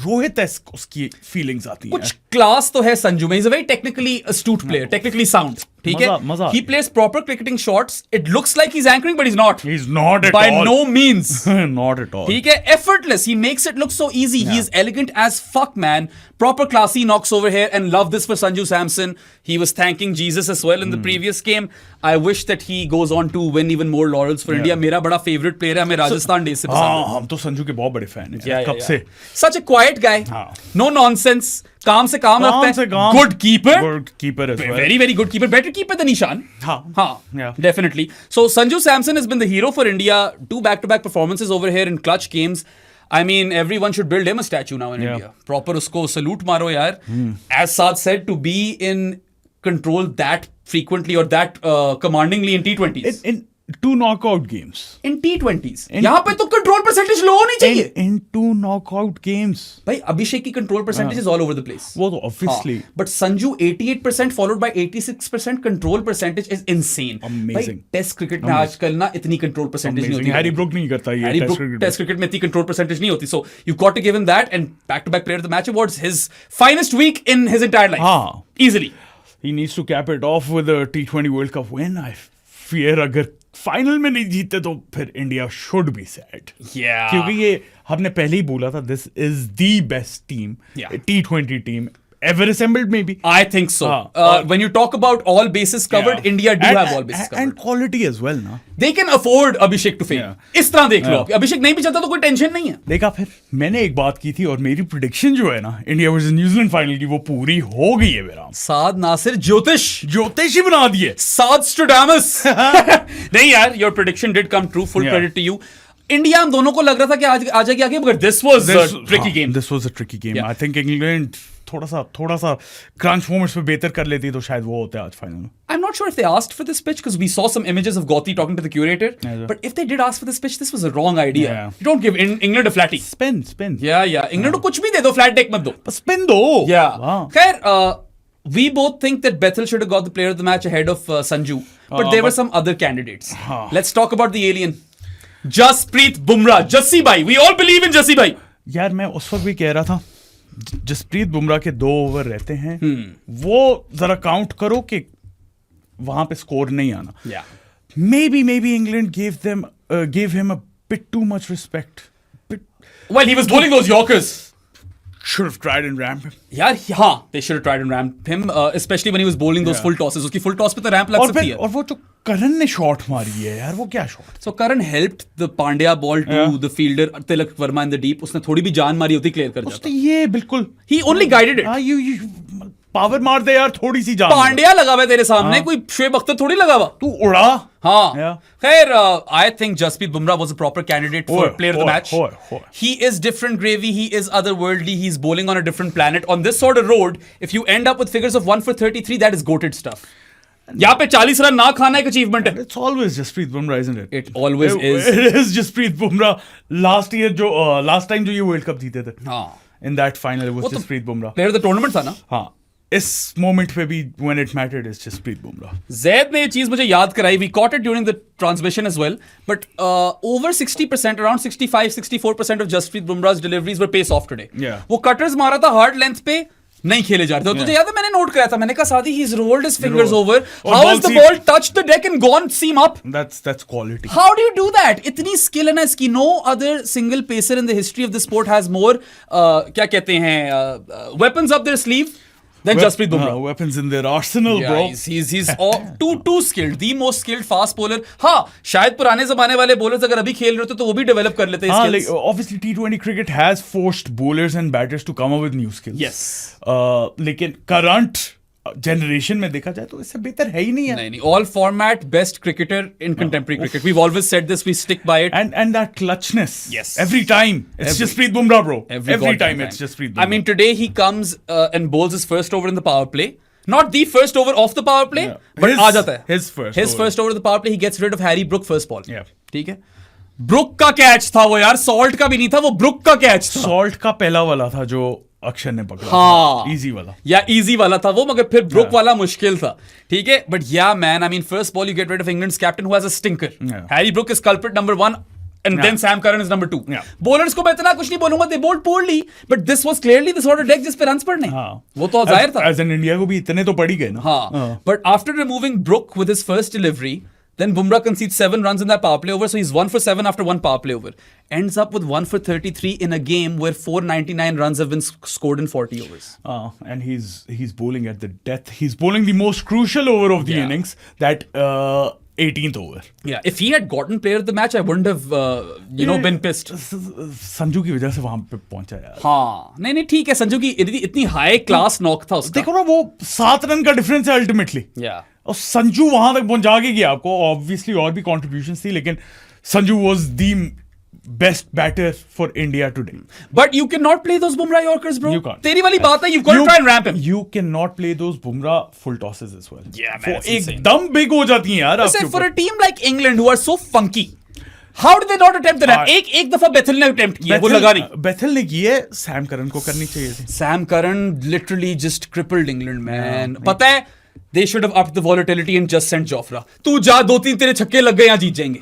रोहित-esque उसकी फीलिंग्स आती हैं. कुछ क्लास तो है संजू में. He's a very technically astute player, technically sound. ठीक है, मजा he plays proper cricketing shots. It looks like he's anchoring, but he's not. He's not at By all. no means. Not at all. ठीक है, effortless. He makes it look so easy. He is elegant as fuck, man. Proper classy knocks over here, and love this for Sanju Samson. He was thanking Jesus as well in the previous game. I wish that he goes on to win even more laurels for India. मेरा बड़ा favorite player है, हमें Rajasthan day से पसंद है. हाँ, हम तो संजू के बहुत बड़े फैन हैं. Yeah, कब से? Such a quiet guy. हाँ. No nonsense. काम से काम रखता है. Good keeper. Good keeper as well. Very, very good keeper. Better keeper than Ishan. हाँ. Yeah. Definitely. So Sanju Samson has been the hero for India. 2 back-to-back performances over here in clutch games. I mean, everyone should build him a statue now in India. Proper usko salute maro yaar. As Saad said, to be in control that frequently or that commandingly in T20s. In 2 knockout games. In T20s. यहाँ पे तो control percentage low होनी चाहिए. In 2 knockout games. भाई अभिषेक की control percentage is all over the place. वो तो obviously. But Sanju 88% followed by 86% control percentage is insane. Amazing. भाई टेस्ट क्रिकेट में आजकल ना इतनी control percentage नहीं होती. हैरी ब्रुक नहीं करता ये टेस्ट क्रिकेट में इतनी control percentage नहीं होती. So you got to give him that, and back-to-back player of the match awards, his finest week in his entire life. हाँ. Easily. He needs to cap it off with a T20 World Cup win. I fear अगर final में नहीं जीते तो फिर India should be sad. Yeah. क्योंकि ये हमने पहले ही बोला था, this is the best team, T20 team ever assembled maybe. I think so. When you talk about all bases covered, India do have all bases covered. And quality as well ना. They can afford Abhishek to fail. इस तरह देख लो. अभिषेक नहीं भी चलता तो कोई tension नहीं है. देखा फिर मैंने एक बात की थी और मेरी प्रेडिक्शन जो है ना इंडिया वर्सेस न्यूजीलैंड फाइनल की वो पूरी हो गई है मेरा. साद नासिर ज्योतिष ही बना दिए. साद स्ट्रैडामस. नहीं यार, your prediction did come true. Full credit to you. India हम दोनों को लग रहा था कि आज आ जाएगी आगे, मगर this was a tricky game. This was a tricky game. I think England थोड़ा सा क्रंच मोमेंट्स पे बेहतर कर लेती तो शायद वो होते आज फाइनल में. I'm not sure if they asked for this pitch because we saw some images of Gotti talking to the curator. But if they did ask for this pitch, this was a wrong idea. You don't give England a flatty. Spin. Yeah. England को कुछ भी दे दो, flat deck मत दो. Spin दो. Yeah. खैर, we both think that Bethel should have got the player of the match ahead of Sanju. But there were some other candidates. Let's talk about the alien. Jasprit Bumrah. Jassi bhai. We all believe in Jassi bhai. यार मैं उस वक्त भी कह रहा था जसप्रीत बुमराह के 2 over रहते हैं, वो जरा काउंट करो कि वहां पे स्कोर नहीं आना. Maybe England gave him a bit too much respect. Well, he was bowling those Yorkers. Should have tried and ramped him. यार हाँ, they should have tried and ramped him, especially when he was bowling those full tosses. उसकी full toss पे तो ramp लग सकती है. और वो जो करण ने शॉट मारी है यार, वो क्या shot. So Karan helped the Pandya ball to the fielder Tilak Verma in the deep. उसने थोड़ी भी जान मारी होती क्लियर कर जाता. उसने ये बिल्कुल he only guided it. हाँ, you पावर मार दे यार, थोड़ी सी जान. पांड्या लगा हुआ है तेरे सामने, कोई शुएब अख्तर थोड़ी लगा हुआ. तू उड़ा. हाँ. खैर, I think Jasprit Bumrah was a proper candidate for player of the match. He is different gravy. He is otherworldly. He's bowling on a different planet. On this sort of road, if you end up with figures of 1 for 33, that is goated stuff. यहाँ पे 40 run ना खाना एक achievement है. It's always Jasprit Bumrah, isn't it? It always is. It is Jasprit Bumrah. Last time जो ये world cup जीते थे. हाँ. In that final it was Jasprit Bumrah. Player of the tournament था ना. हाँ. इस मोमेंट पे भी when it mattered is Jasprit Bumrah. Zaid ने ये चीज मुझे याद कराई. We caught it during the transmission as well. But over 60%, around 65-64% of Jasprit Bumrah's deliveries were pace off today. वो cutters मारा था hard length पे, नहीं खेले जा रहे थे. तुझे याद है मैंने नोट कराया था, मैंने कहा सादी he's rolled his fingers over. How has the ball touched the deck and gone seam up? That's quality. How do you do that? इतनी skill है ना इसकी. No other single pacer in the history of the sport has more क्या कहते हैं weapons up their sleeve than Jasprit Bumrah. Weapons in their arsenal, bro. He's too skilled, the most skilled fast bowler. हाँ, शायद पुराने जमाने वाले bowlers अगर अभी खेल रहे होते तो वो भी develop कर लेते हैं skills. Like, obviously T20 cricket has forced bowlers and batters to come up with new skills. Yes. लेकिन current generation में देखा जाए तो इससे बेहतर है ही नहीं है. नहीं. All format best cricketer in contemporary cricket. We've always said this. We stick by it. And that clutchness. Yes. Every time it's Jasprit Bumrah, bro. Every time it's Jasprit Bumrah. I mean, today he comes and bowls his first over in the power play. Not the first over off the power play, but आ जाता है. His first over the power play. He gets rid of Harry Brook first ball. Yeah. ठीक है. Book का catch था वो यार, salt का भी नहीं था वो, ब्रुक का कैच था. सॉल्ट का पहला वाला था जो अक्षर ने पकड़ा. हाँ, इजी वाला. या इजी वाला था वो, मगर फिर ब्रुक वाला मुश्किल था. ठीक है, but yeah man, I mean first ball you get rid of England's captain who has a stinker. Harry Brook is culprit number 1. and then Sam Curran is number 2. Yeah. Bowlers को मैं इतना कुछ नहीं बोलूंगा, they bowled poorly, but this was clearly the sort of deck जिस पे runs पड़ने. वो तो जाहिर था. As in India को भी इतने तो पड़ ही गए ना. हाँ. But after removing Brook with his first delivery, then Bumrah concedes 7 runs in that power play over, so he's 1 for 7 after one power play over. Ends up with 1 for 33 in a game where 499 runs have been scored in 40 overs. And he's bowling at the death. He's bowling the most crucial over of the innings, that 18th over. Yeah, if he had gotten player of the match, I wouldn't have, been pissed. Sanju की वजह से वहां पे पहुंचा यार. हाँ, नहीं ठीक है. संजू की इतनी हाई क्लास नॉक था उसका. देखो ना, वो 7 रन का डिफरेंस है अल्टीमेटली. और संजू वहां तक पहुंचा के गया. आपको ऑब्वियसली और भी कॉन्ट्रीब्यूशंस थी, लेकिन Sanju was the best batter for India today. But you can not play those Bumrah yorkers, bro. You can't. तेरी वाली बात है, you've got to try and ramp him. You cannot play those Bumrah full tosses as well. Yeah, man, it's insane. एकदम big हो जाती हैं यार आपके For ऊपर. a team like England who are so funky, how did they not attempt the ramp? एक दफा बेथल ने attempt किया, वो लगा नहीं. बेथल ने की है, सैम करन को करनी चाहिए थी. Sam Curran literally just crippled England, man. पता है, they should have upped the volatility and just sent Jofra. तू जा, 2-3 तेरे छक्के लग गए, यहाँ जीत जाएंगे.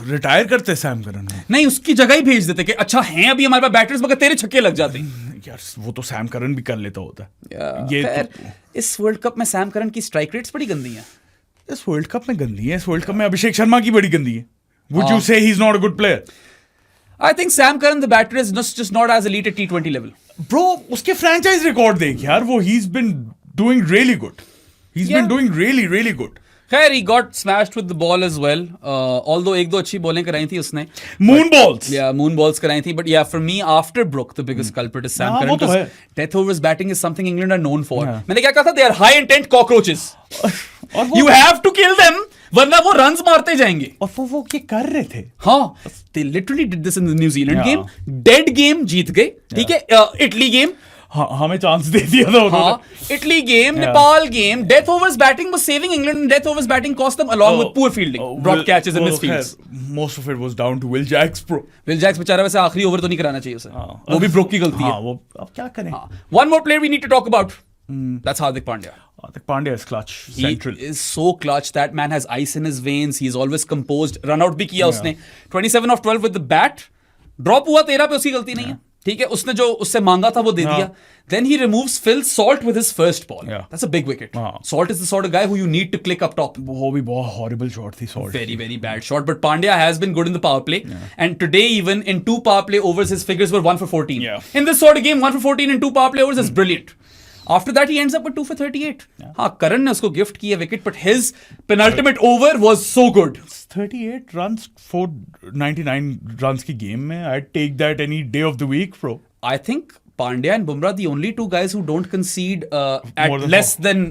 रिटायर करते सैम करन को. नहीं, उसकी जगह ही भेज देते कि अच्छा हैं अभी हमारे पास बैटर्स, मगर तेरे छक्के लग जाते. यार वो तो सैम करन भी कर लेता होता. ये इस वर्ल्ड कप में सैम करन की स्ट्राइक रेट्स बड़ी गंदी हैं. इस वर्ल्ड कप में गंदी है. इस वर्ल्ड कप में अभिषेक शर्मा की बड़ी गंदी है. Would you say he's not a good player? I think Sam Curran, the batter, is just not as elite at T20 level. Bro, उसके franchise record देख यार, वो he's been doing really good. He's been doing really, really good. खैर, he got smashed with the ball as well. Although एक दो अच्छी bowling कराई थी उसने. Moon balls. Yeah, moon balls कराई थी. But yeah, for me, after Brook, the biggest culprit is Sam Curran. Because death overs batting is something England are known for. मैंने क्या कहा था? They are high intent cockroaches. You have to kill them, वरना वो runs मारते जाएंगे. और वो ये कर रहे थे. हाँ, they literally did this in the New Zealand game. Dead game जीत गए. ठीक है, Italy game. हाँ, हमें चांस दे दिया था उन्होंने. हाँ, Italy game, Nepal game. Death overs batting was saving England, and death overs batting cost them along with poor fielding, dropped catches and misfields. Most of it was down to Will Jacks, bro. Will Jacks बेचारा वैसे आखिरी over तो नहीं कराना चाहिए उसे. वो भी ब्रोक की गलती है. हाँ, वो अब क्या करें. One more player we need to talk about. That's Hardik Pandya. Hardik Pandya is clutch. Central. He is so clutch. That man has ice in his veins. He's always composed. Run out भी किया उसने. 27 of 12 with the bat. Drop हुआ 13 पे, उसकी गलती नहीं है. ठीक है, उसने जो उससे मांगा था वो दे दिया. Then he removes Phil Salt with his first ball. That's a big wicket. Salt is the sort of guy who you need to click up top. वो भी बहुत horrible shot थी Salt. Very, very bad shot. But Pandya has been good in the power play. And today even in 2 power play overs, his figures were 1 for 14. In this sort of game, 1 for 14 in 2 power play overs is brilliant. After that, he ends up with 2 for 38. हाँ, Karan ने उसको gift किया wicket, but his penultimate over was so good. 38 runs, 499 runs की game में. I'd take that any day of the week, bro. I think Pandya and Bumrah the only 2 guys who don't concede at less than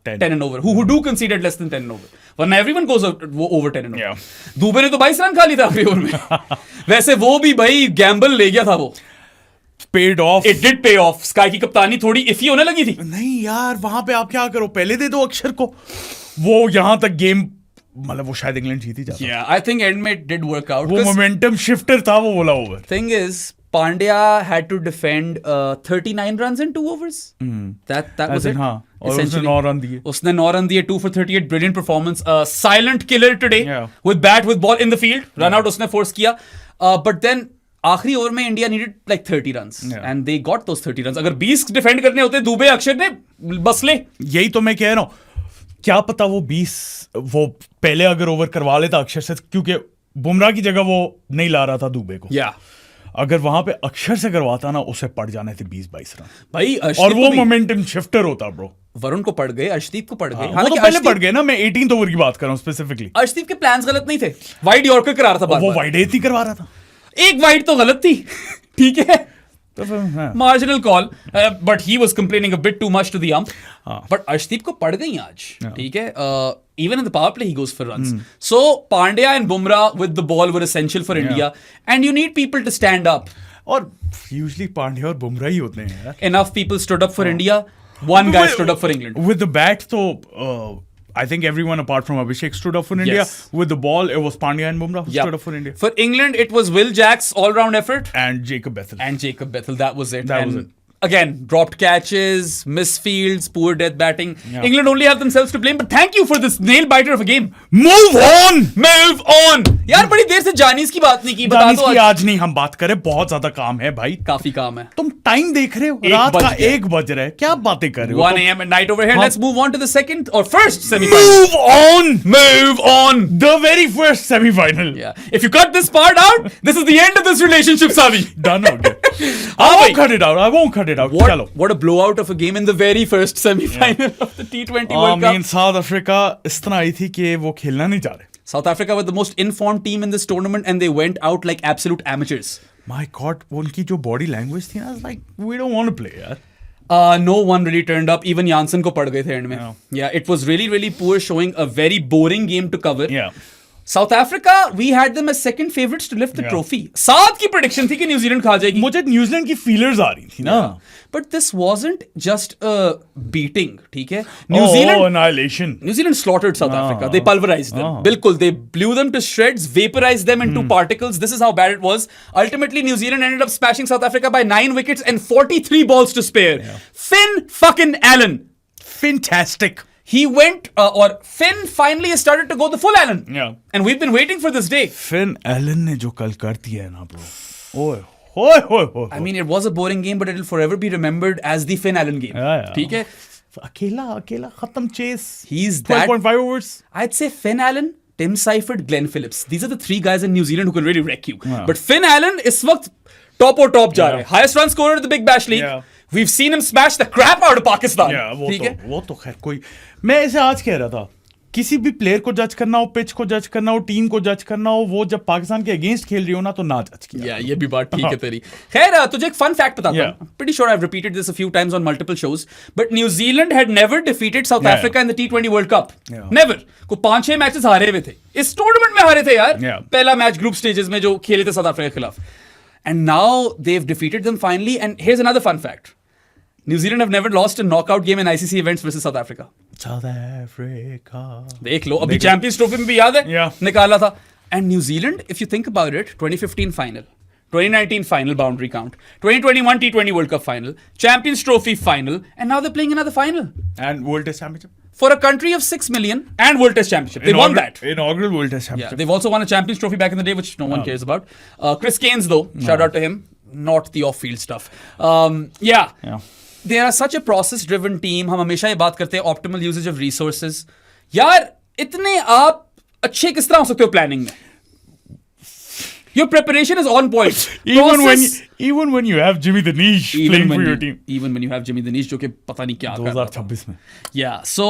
10 and over. Who do concede at less than 10 and over. वरना everyone goes over 10 and over. Dubey ने तो 22 run खा ली था आखिरी over में. वैसे वो भी भाई गैम्बल ले गया था वो. Paid off. It did pay off. Sky की कप्तानी थोड़ी इफी होने लगी थी. नहीं यार, वहां पे आप क्या करो, पहले दे दो अक्षर को. वो यहां तक गेम, मतलब वो शायद इंग्लैंड जीत ही जाता. Yeah, I think end में it did work out. वो मोमेंटम शिफ्टर था वो वाला over. Thing is, Pandya had to defend 39 runs in 2 overs. That was it. हाँ, और उसने 9 रन दिए. उसने 9 रन दिए, 2 for 38, brilliant performance. Silent killer today. With bat, with ball in the field. Run out उसने force किया. But then आखिरी over में India needed like 30 runs and they got those 30 runs. अगर 20 डिफेंड करने होते दुबे अक्षर ने बस ले. यही तो मैं कह रहा हूं, क्या पता वो 20 वो पहले अगर ओवर करवा लेता अक्षर से, क्योंकि बुमराह की जगह वो नहीं ला रहा था दुबे को. अगर वहां पे अक्षर से करवाता ना, उसे पड़ जाने थे 20-22 रन भाई. और वो मोमेंटम शिफ्टर होता ब्रो. वरुण को पड़ गए, अर्शदीप को पड़ गए. वो तो पहले पड़ गए ना. मैं 18th ओवर की बात कर रहा हूं स्पेसिफिकली. अर्शदीप के प्लान्स गलत नहीं थे. वाइड यॉर्कर करा रहा था बार-बार. वो वाइड ही करवा रहा था. एक वाइड तो गलत थी. ठीक है, marginal call, but he was complaining a bit too much to the ump. But Arshdeep को पड़ गई आज. ठीक है, even in the power play he goes for runs. So Pandya and Bumrah with the ball were essential for India, and you need people to stand up. और usually Pandya और Bumrah ही होते हैं यार. Enough people stood up for India. One guy stood up for England. With the bat, so I think everyone apart from Abhishek stood up for India. With the ball, it was Pandya and Bumrah who stood up for India. For England, it was Will Jacks' all-round effort and Jacob Bethel. That was it. That was it. again, dropped catches, missed fields, poor death batting. Yeah. England only have themselves to blame. But thank you for this nail biter of a game. Move on! Move on! यार बड़ी देर से जानीस की बात नहीं की. बता दानिश दो की आज नहीं हम बात करें, बहुत ज्यादा काम है भाई. काफी काम है. तुम टाइम देख रहे हो, एक रात बज का गया. 1 बज रहा है, क्या बातें कर रहे हो? 1 a.m. at night over here. हाँ. Let's move on to the second or first semi-final. Move on! Move on! The very first semi-final. Yeah. If you cut this part out, this is the end of this relationship, Savi. Done. Okay. I हाँ won't cut it out. I won't cut it out. चलो. What a blowout of a game in the very first semi-final of the T20 World Cup. South Africa इस तरह आई थी कि वो खेलना नहीं चाह रहे. South Africa were the most informed team in this tournament and they went out like absolute amateurs. My God, उनकी जो body language थी ना, like we don't want to play यार. No one really turned up. Even Janssen को पड़ गए थे end में. Yeah, it was really, really poor, showing a very boring game to cover. Yeah. South Africa, we had them as second favorites to lift the trophy. सात की prediction थी कि New Zealand खा जाएगी. मुझे न्यूजीलैंड की feelers आ रही थी ना. But this wasn't just a beating, ठीक है? Annihilation. New Zealand slaughtered South Africa. They pulverized them. Bilkul, they blew them to shreds, vaporized them into particles. This is how bad it was. Ultimately, New Zealand ended up smashing South Africa by 9 wickets and 43 balls to spare. Finn fucking Allen. Fantastic. He went, or Finn finally has started to go the full Allen. Yeah. And we've been waiting for this day. Finn Allen ने जो कल कर दिया है ना bro. ओए. I mean, it was a boring game, but it'll forever be remembered as the Finn Allen game. Yeah. ठीक है? अकेला खत्म chase. He's that. 12.5 overs. I'd say Finn Allen, Tim Seifert, Glenn Phillips. These are the three guys in New Zealand who can really wreck you. Yeah. But Finn Allen is वक्त top or top जा रहे हैं. Highest run scorer in the Big Bash League. Yeah. We've seen him smash the crap out of Pakistan. ठीक है? वो तो खैर कोई. मैं ऐसे आज कह रहा था, किसी भी प्लेयर को जज करना हो, पिच को जज करना हो, टीम को जज करना हो, वो जब पाकिस्तान के अगेंस्ट खेल रही हो ना तो ना जज किया. Yeah, ये भी बात ठीक है तेरी. खैर तुझे एक fun fact बताता Yeah. हूँ. Pretty sure I've repeated this a few times on multiple shows. But New Zealand had never defeated South Yeah. Africa in the T20 World Cup. Yeah. Never. को 5-6 मैचेस हारे हुए थे. इस tournament में हारे थे यार. Yeah. पहला मैच ग्रुप स्टेजेस में जो खेले थे साउथ अफ्रीका के खिलाफ. And now they've defeated them finally. And here's another fun fact. New Zealand have never lost a knockout game in ICC events versus South Africa. South Africa. देख लो अभी champions trophy में भी याद है. Yeah. निकाला था. And New Zealand, if you think about it, 2015 final, 2019 final boundary count, 2021 T20 World Cup final, Champions Trophy final, and now they're playing another final. And World Test Championship. For a country of 6 million and World Test Championship. They won that. Inaugural World Test Yeah, Championship. they've also won a Champions Trophy back in the day, which no one cares about. Chris Gaines, though, shout out to him. Not the off-field stuff. Yeah. They are such a process-driven team. हम हमेशा ये बात करते हैं optimal usage of resources. यार इतने आप अच्छे किस तरह हो सकते हो planning में? Your preparation is on point. Even when you have Jimmy the Niche playing for your team. Even when you have Jimmy the Niche, जो कि पता नहीं क्या कर रहा था. 2026 में. Yeah, so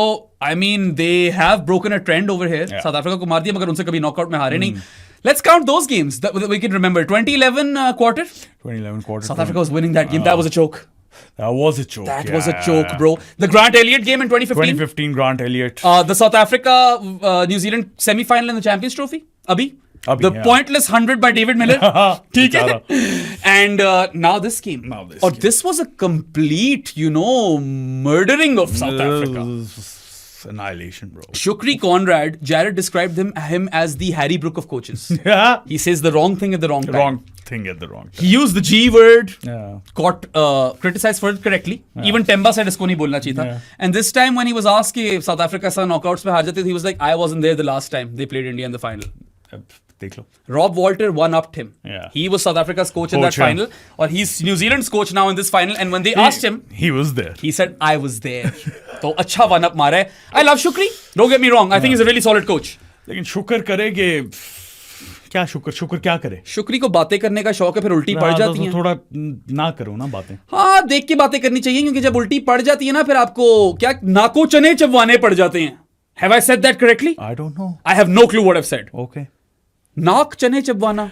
I mean they have broken a trend over here. Yeah. South Africa को मार दिया मगर उनसे कभी knockout में हारे नहीं. Let's count those games that we can remember. 2011 quarter. 2011 quarter. South Africa was winning that game. That was a choke. That was a choke. That was a choke, bro. The Grant Elliott game in 2015. 2015 Grant Elliott. The South Africa New Zealand semi-final in the Champions Trophy. Abhi. The pointless 100 by David Miller. ठीक है? And now this game. This was a complete, murdering of South Africa. Annihilation, bro. Shukri Conrad, Jared described him as the Harry Brook of coaches. He says the wrong thing at the wrong time. Wrong thing at the wrong time. He used the G word. Yeah. Got criticized for it correctly. Yeah. Even Temba said इसको नहीं बोलना चाहिए था. Yeah. And this time when he was asked कि South Africa sa knockouts में हार जाते, he was like, I wasn't there the last time they played India in the final. देख लो. Rob Walter one-upped him. Yeah. He was South Africa's coach in that final. Or he's New Zealand's coach now in this final. And when they asked him, he was there. He said, I was there. तो अच्छा one-up मारा है. I love Shukri. Don't get me wrong. I think he's a really solid coach. लेकिन शुक्र करे कि क्या शुक्र क्या करे? शुक्री को बातें करने का शौक है फिर उल्टी पड़ जाती हैं. थोड़ा ना करो ना बातें. हाँ देख के बातें करनी चाहिए क्योंकि जब उल्टी पड़ जाती है ना फिर आपको क्या नाको चने चबवाने पड़ जाते हैं. Have I said that correctly? I don't know. I have no clue what I've said. Okay. नाक चने चबवाना.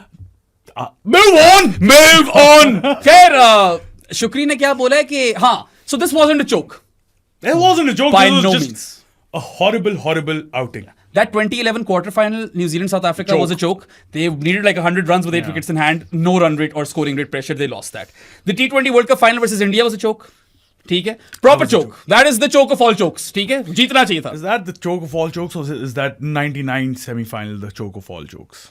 Move on. खैर शुक्री ने क्या बोला है कि हाँ. So this wasn't a joke. It wasn't a joke. By it was no just means. A horrible outing. That 2011 quarterfinal, New Zealand South Africa was a joke. They needed like 100 runs with 8 wickets in hand. No run rate or scoring rate pressure. They lost that. The T20 World Cup final versus India was a joke. ठीक है? Proper choke. That is the choke of all chokes. ठीक है? जीतना चाहिए था. Is that the choke of all chokes or is that 99 semi-final the choke of all chokes?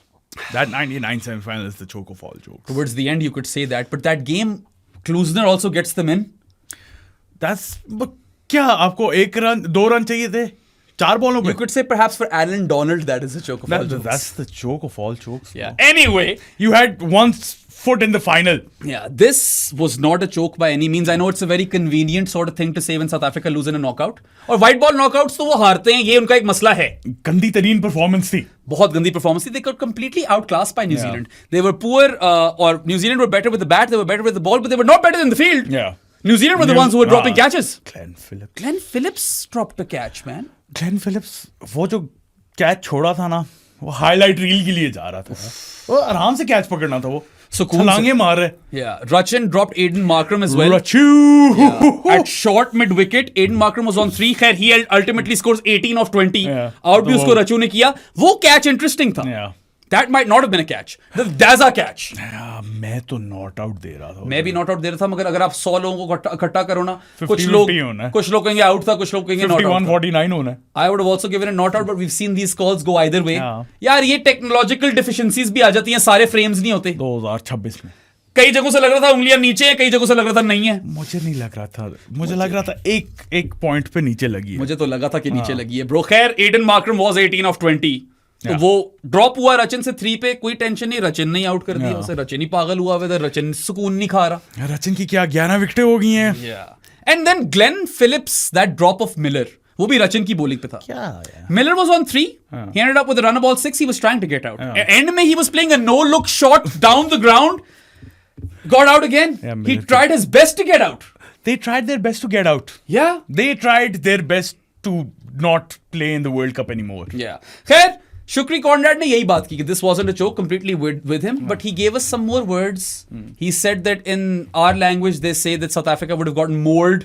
That 99 semi-final is the choke of all jokes. Towards the end you could say that. But that game Klusner also gets them in. क्या आपको 2 run चाहिए थे 4 बॉलों पे? You could say perhaps for Alan Donald that is a choke of all jokes. That's the joke of all jokes. Yeah. Anyway, you had one foot in the final. Yeah, this was not a choke by any means. I know it's a very convenient sort of thing to say when South Africa lose in a knockout. और white ball knockouts तो वो हारते हैं, ये उनका एक मसला है. गंदी तरीन परफॉर्मेंस थी. बहुत गंदी परफॉर्मेंस थी. They got completely outclassed by New Zealand. They were poor, or New Zealand were better with the bat, they were better with the ball, but they were not better in the field. Yeah. New Zealand were the ones who were dropping catches. Glenn Phillips dropped a catch, man. Glenn Phillips, वो जो catch छोड़ा था ना, वो highlight reel के लिए जा रहा था. वो आराम से कैच पकड़ना था वो. छलांगे मार रहे. Yeah, Rachin dropped Aiden Markram as well. Rachu! Yeah. At short mid wicket, Aiden Markram was on 3. खैर, he ultimately scores 18 of 20. Out भी उसको रचू ने किया. वो catch interesting था. Yeah. That might not have been a catch. The Daza catch. मैं तो not out दे रहा था. मैं भी नॉट आउट दे रहा था, मगर अगर आप 100 लोगों को इकट्ठा करो ना, कुछ लोग कहेंगे आउट था, कुछ लोग कहेंगे नॉट आउट. 51-49 होना. I would have also given a not out, but we've seen these calls go either way. यार ये टेक्नोलॉजिकल डिफिशिएंसीज भी आ जाती हैं, सारे फ्रेम्स नहीं होते. 2026 में कई जगहों से लग रहा था उंगलियां नीचे है, कई जगहों से लग रहा था नहीं है. मुझे नहीं लग रहा था. मुझे लग रहा था एक पॉइंट पे नीचे लगी है. मुझे तो लगा था कि नीचे लगी है. ब्रो खैर, एडन मार्करम वाज 18 of 20. तो वो ड्रॉप हुआ रचिन से 3 पे, कोई टेंशन नहीं. रचिन नहीं आउट कर दिया उसे. रचिन ही पागल हुआ हुआ था. रचिन सुकून नहीं खा रहा. रचिन की क्या 11 विकेटें हो गई हैं. And then Glenn Phillips, that drop of Miller, वो भी रचिन की बॉलिंग पे था. Miller was on 3. He ended up with a run ball 6. He was trying to get out. End में he was playing a no look shot down the ground. Got out again. He tried his best to get out. They tried their best to get out. Yeah. They tried their best to not play in the World Cup anymore. Yeah. खैर, Shukri Conrad ने यही बात की कि this wasn't a joke completely with him, but he gave us some more words. He said that in our language they say that South Africa would have gotten mauled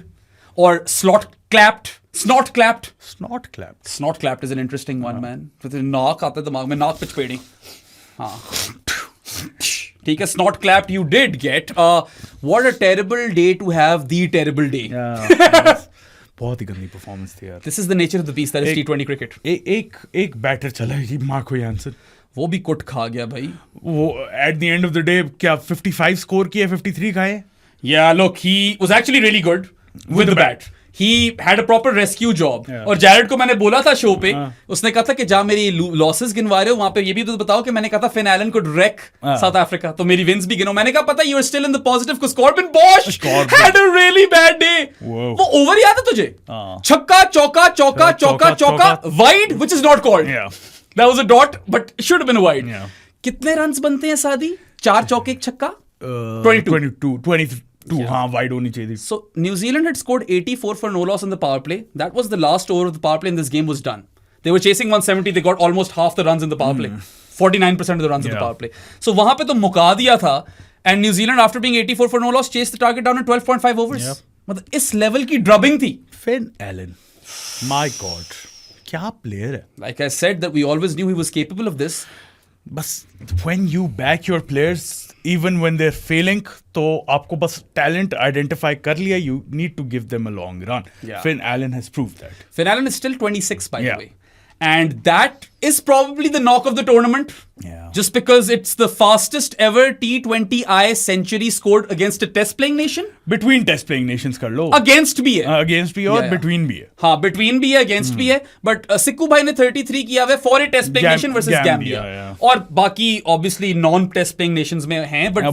or snot clapped. Snot clapped is an interesting one, man. नाक आता है दिमाग में, नाक पे चपेड़ी. हाँ. ठीक है, snot clapped you did get. What a terrible day to have the terrible day. बहुत ही गंदी परफॉर्मेंस थी यार. This is the nature of the beast that is T20 cricket. एक बैटर चला ही मार्को यानसन. वो भी कुट खा गया भाई. वो at the end of the day क्या 55 स्कोर किया, 53 खाए. Yeah, look, he was actually really good with the bat. He had a proper rescue job. और जैरेड को मैंने बोला था शो पे, उसने कहा था कि जहाँ मेरी लॉसेस गिनवा रहे हो वहां पे ये भी तो बताओ कि मैंने कहा था Finn Allen could wreck South Africa, तो मेरी विंस भी गिनो. मैंने कहा पता you are still in the positive because Corbin Bosch had a really bad day. वो ओवर याद है तुझे? छक्का चौका चौका चौका चौका wide which is not called. That was a dot but should have been a wide. कितने रन्स बनते हैं सादी? 4 चौके 1 छक्का? 22. हाँ, wide होनी चाहिए. So New Zealand had scored 84 for no loss in the power play. That was the last over of the power play and this game was done. They were chasing 170. They got almost half the runs in the power play. 49% of the runs in the power play. So वहां पे तो मुका दिया था. And New Zealand, after being 84 for no loss, chased the target down in 12.5 overs. मतलब इस level की drubbing थी. Finn Allen, my God, क्या प्लेयर है. Like I said that we always knew he was capable of this. बस when you back your players even when they're failing, तो आपको बस talent identify कर लिया, you need to give them a long run. Finn Allen has proved that. Finn Allen is still 26 by the way. And that is probably the knock of the tournament. Just because it's the fastest ever T20I century scored against a test playing nation. Between test playing nations कर लो. Against भी है. Against भी और between भी है. हाँ, between भी है, against भी है. But सिक्कू भाई ने 33 किया हुआ for a test playing nation versus Gambia. और बाकी obviously non test playing nations में हैं. But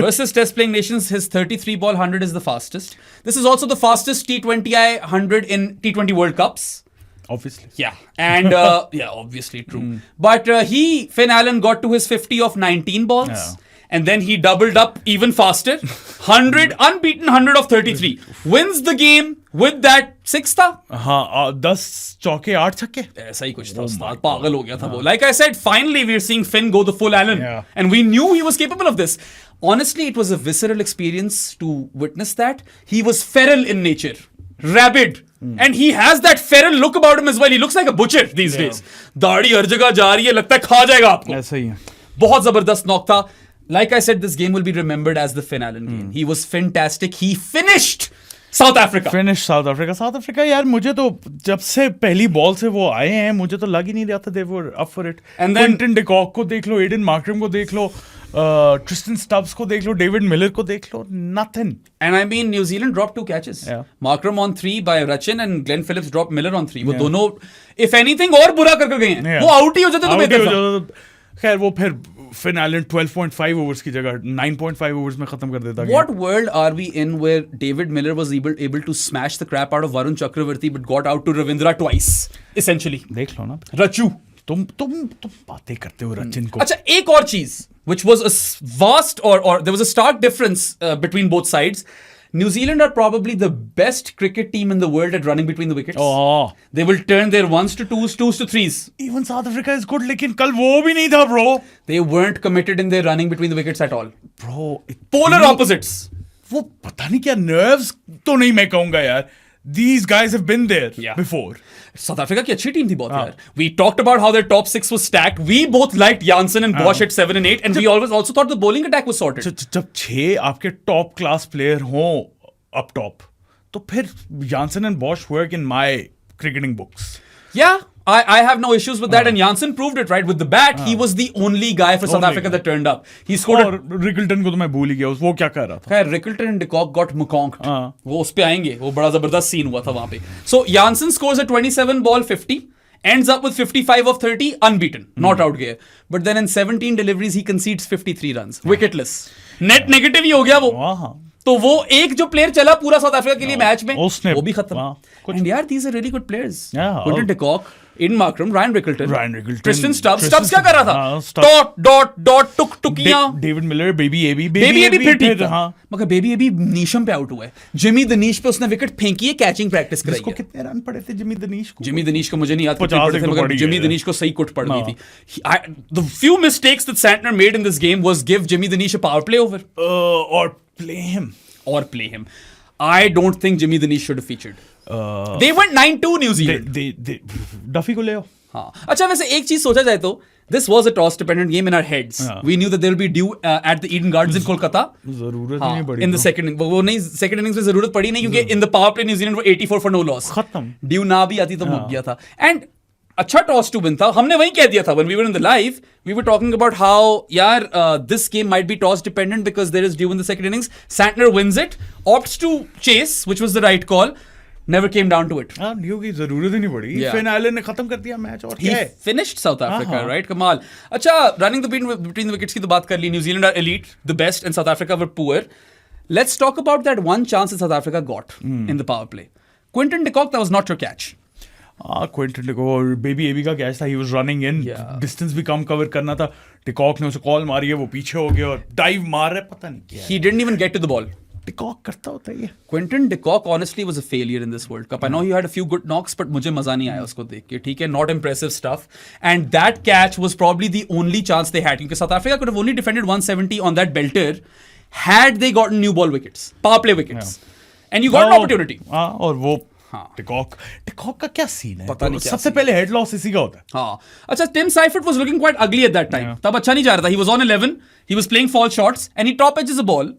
versus test playing nations, his 33 ball 100 is the fastest. This is also the fastest T20I 100 in T20 World Cups. Obviously. Yeah. And, obviously true. But Finn Allen got to his 50 of 19 balls. And then he doubled up even faster. 100, unbeaten 100 of 33. Wins the game with that 6 था. हाँ, 10 चौके 8 छक्के. ऐसा ही कुछ था. पागल हो गया था वो. Like I said, finally we're seeing Finn go the full Allen. And we knew he was capable of this. Honestly, it was a visceral experience to witness that. He was feral in nature. Rabid. And he has that feral look about him as well. He looks like a butcher these days. दाढ़ी हर जगह जा रही है, लगता है खा जाएगा आपको. ऐसा ही है. बहुत जबरदस्त नॉक था. Like I said, this game will be remembered as the Finn Allen game. He was fantastic. He finished south Africa finish south Africa यार, मुझे तो जब से पहली बॉल से वो आए हैं मुझे तो लग ही नहीं रहा था they were up for it. And then- Quinton de Kock को देख लो, एडन मार्करम को देख लो, ट्रिस्टन स्टब्स को देख लो, डेविड मिलर को देख लो, nothing. And I mean, New Zealand dropped 2 catches. Yeah. Markram on 3 by Rachin and Glenn Phillips dropped Miller on 3. वो दोनों, if anything, और बुरा करके गए हैं. Yeah. वो आउट ही हो जाते तो बेहतर था. खैर वो फिर फिन आइलैंड 12.5 ओवर्स की जगह 9.5 ओवर्स में खत्म कर देता. What world are we in where David Miller was able to smash the crap out of Varun Chakravarti but got out to Ravindra twice, essentially? देख लो ना, Rachu. तुम बातें करते हो रचिन को. अच्छा, एक और चीज which was a vast or there was a stark difference between both sides. New Zealand are probably the best cricket team in the world at running between the wickets. Oh. They will turn their 1s to 2s, 2s to 3s. Even South Africa is good, लेकिन कल वो भी नहीं था bro. They weren't committed in their running between the wickets at all. Bro, Polar opposites. वो पता नहीं क्या nerves तो नहीं मैं कहूंगा यार. These guys have been there before. South Africa की अच्छी टीम थी बहुत यार. We talked about how their top 6 was stacked. We both liked Janssen and Bosch at 7 and 8 and we always also thought the bowling attack was sorted. जब 6 आपके top class player हों up top तो फिर Janssen and Bosch work in my cricketing books. Yeah, I have no issues with that and Janssen proved it, right? With the bat, he was the only guy for South Africa that turned up. He scored और Rickelton को तो मैं भूल ही गया, वो क्या कर रहा था. खैर Rickleton and de Kock got mconked. वो उस पे आएंगे, वो बड़ा जबरदस्त सीन हुआ था वहां पे. So Janssen scores a 27 ball 50, ends up with 55 of 30, unbeaten, not out गए. But then in 17 deliveries he concedes 53 runs, wicketless. Net negative ही हो गया वो. तो वो एक जो प्लेयर चला पूरा साउथ अफ्रीका के लिए मैच में, वो भी खत्म. एंड यार these are really good players. Quinton de Kock, Aiden Markram, Ryan Rickelton, Tristan Stubbs क्या कर रहा था? डॉट डॉट डॉट टुक टुकियां. डेविड मिलर, बेबी एबी फिर ठीक था. मगर बेबी एबी नीशम पे आउट हुआ है. जिमी दनीश पे उसने विकेट फेंकी है, कैचिंग प्रैक्टिस कराई है. इसको कितने रन पड़े थे जिमी दनीश को? जिमी दनीश को मुझे नहीं याद कितने पड़े थे, मगर जिमी दनीश को सही कुट पड़ गई थी. The few mistakes that Santner made in this game was give Jimmy Danish a power play over or play him. I don't think Jimmy Danish should have featured. They went 9-2 New Zealand. they Duffy को ले आओ. हाँ. अच्छा, वैसे एक चीज सोचा जाए तो this was a toss dependent game in our heads. We knew that there will be dew at the Eden Gardens in Kolkata. जरूरत नहीं पड़ी in the second वो नहीं, second innings में जरूरत पड़ी नहीं क्योंकि in the power play New Zealand were 84 for no loss. खत्म. Dew ना भी आती तो मुक गया था. And अच्छा टॉस टू विन था. हमने वही कह दिया था when we were in the live. We were talking about how यार this game might be toss dependent because there is dew in the second innings. Santner wins it, opts to chase, which was the right call. Never came down to it. Due की जरूरत ही नहीं पड़ी. Fin island ने खत्म कर दिया match. और He finished South Africa, right? कमाल. अच्छा, running the between the wickets की तो बात कर ली. New Zealand are elite, the best, and South Africa were poor. Let's talk about that one chance that South Africa got in the power play. Quinton de Kock, that was not your catch. Quinton de Kock, baby AB का catch था. He was running in, distance भी कम cover करना था. De Kock ने उसे call मारी है, वो पीछे हो गया और डाइव मार रहा है, पता नहीं क्या. He didn't even get to the ball. De Kock करता होता है ये. Quinton de Kock honestly was a failure in this World Cup. I know he had a few good knocks, but मुझे मजा नहीं आया उसको देख के. ठीक है, not impressive stuff. And that catch was probably the only chance they had. क्योंकि South Africa could have only defended 170 on that belter had they gotten new ball wickets, power play wickets. And you got an opportunity. और वो de Kock का क्या scene है? पता नहीं. सबसे पहले हेड लॉस इसी का होता है. हाँ. अच्छा, Tim Seifert was looking quite ugly at that time. तब अच्छा नहीं जा रहा था. He was on 11. He was playing false shots and he top edges a ball.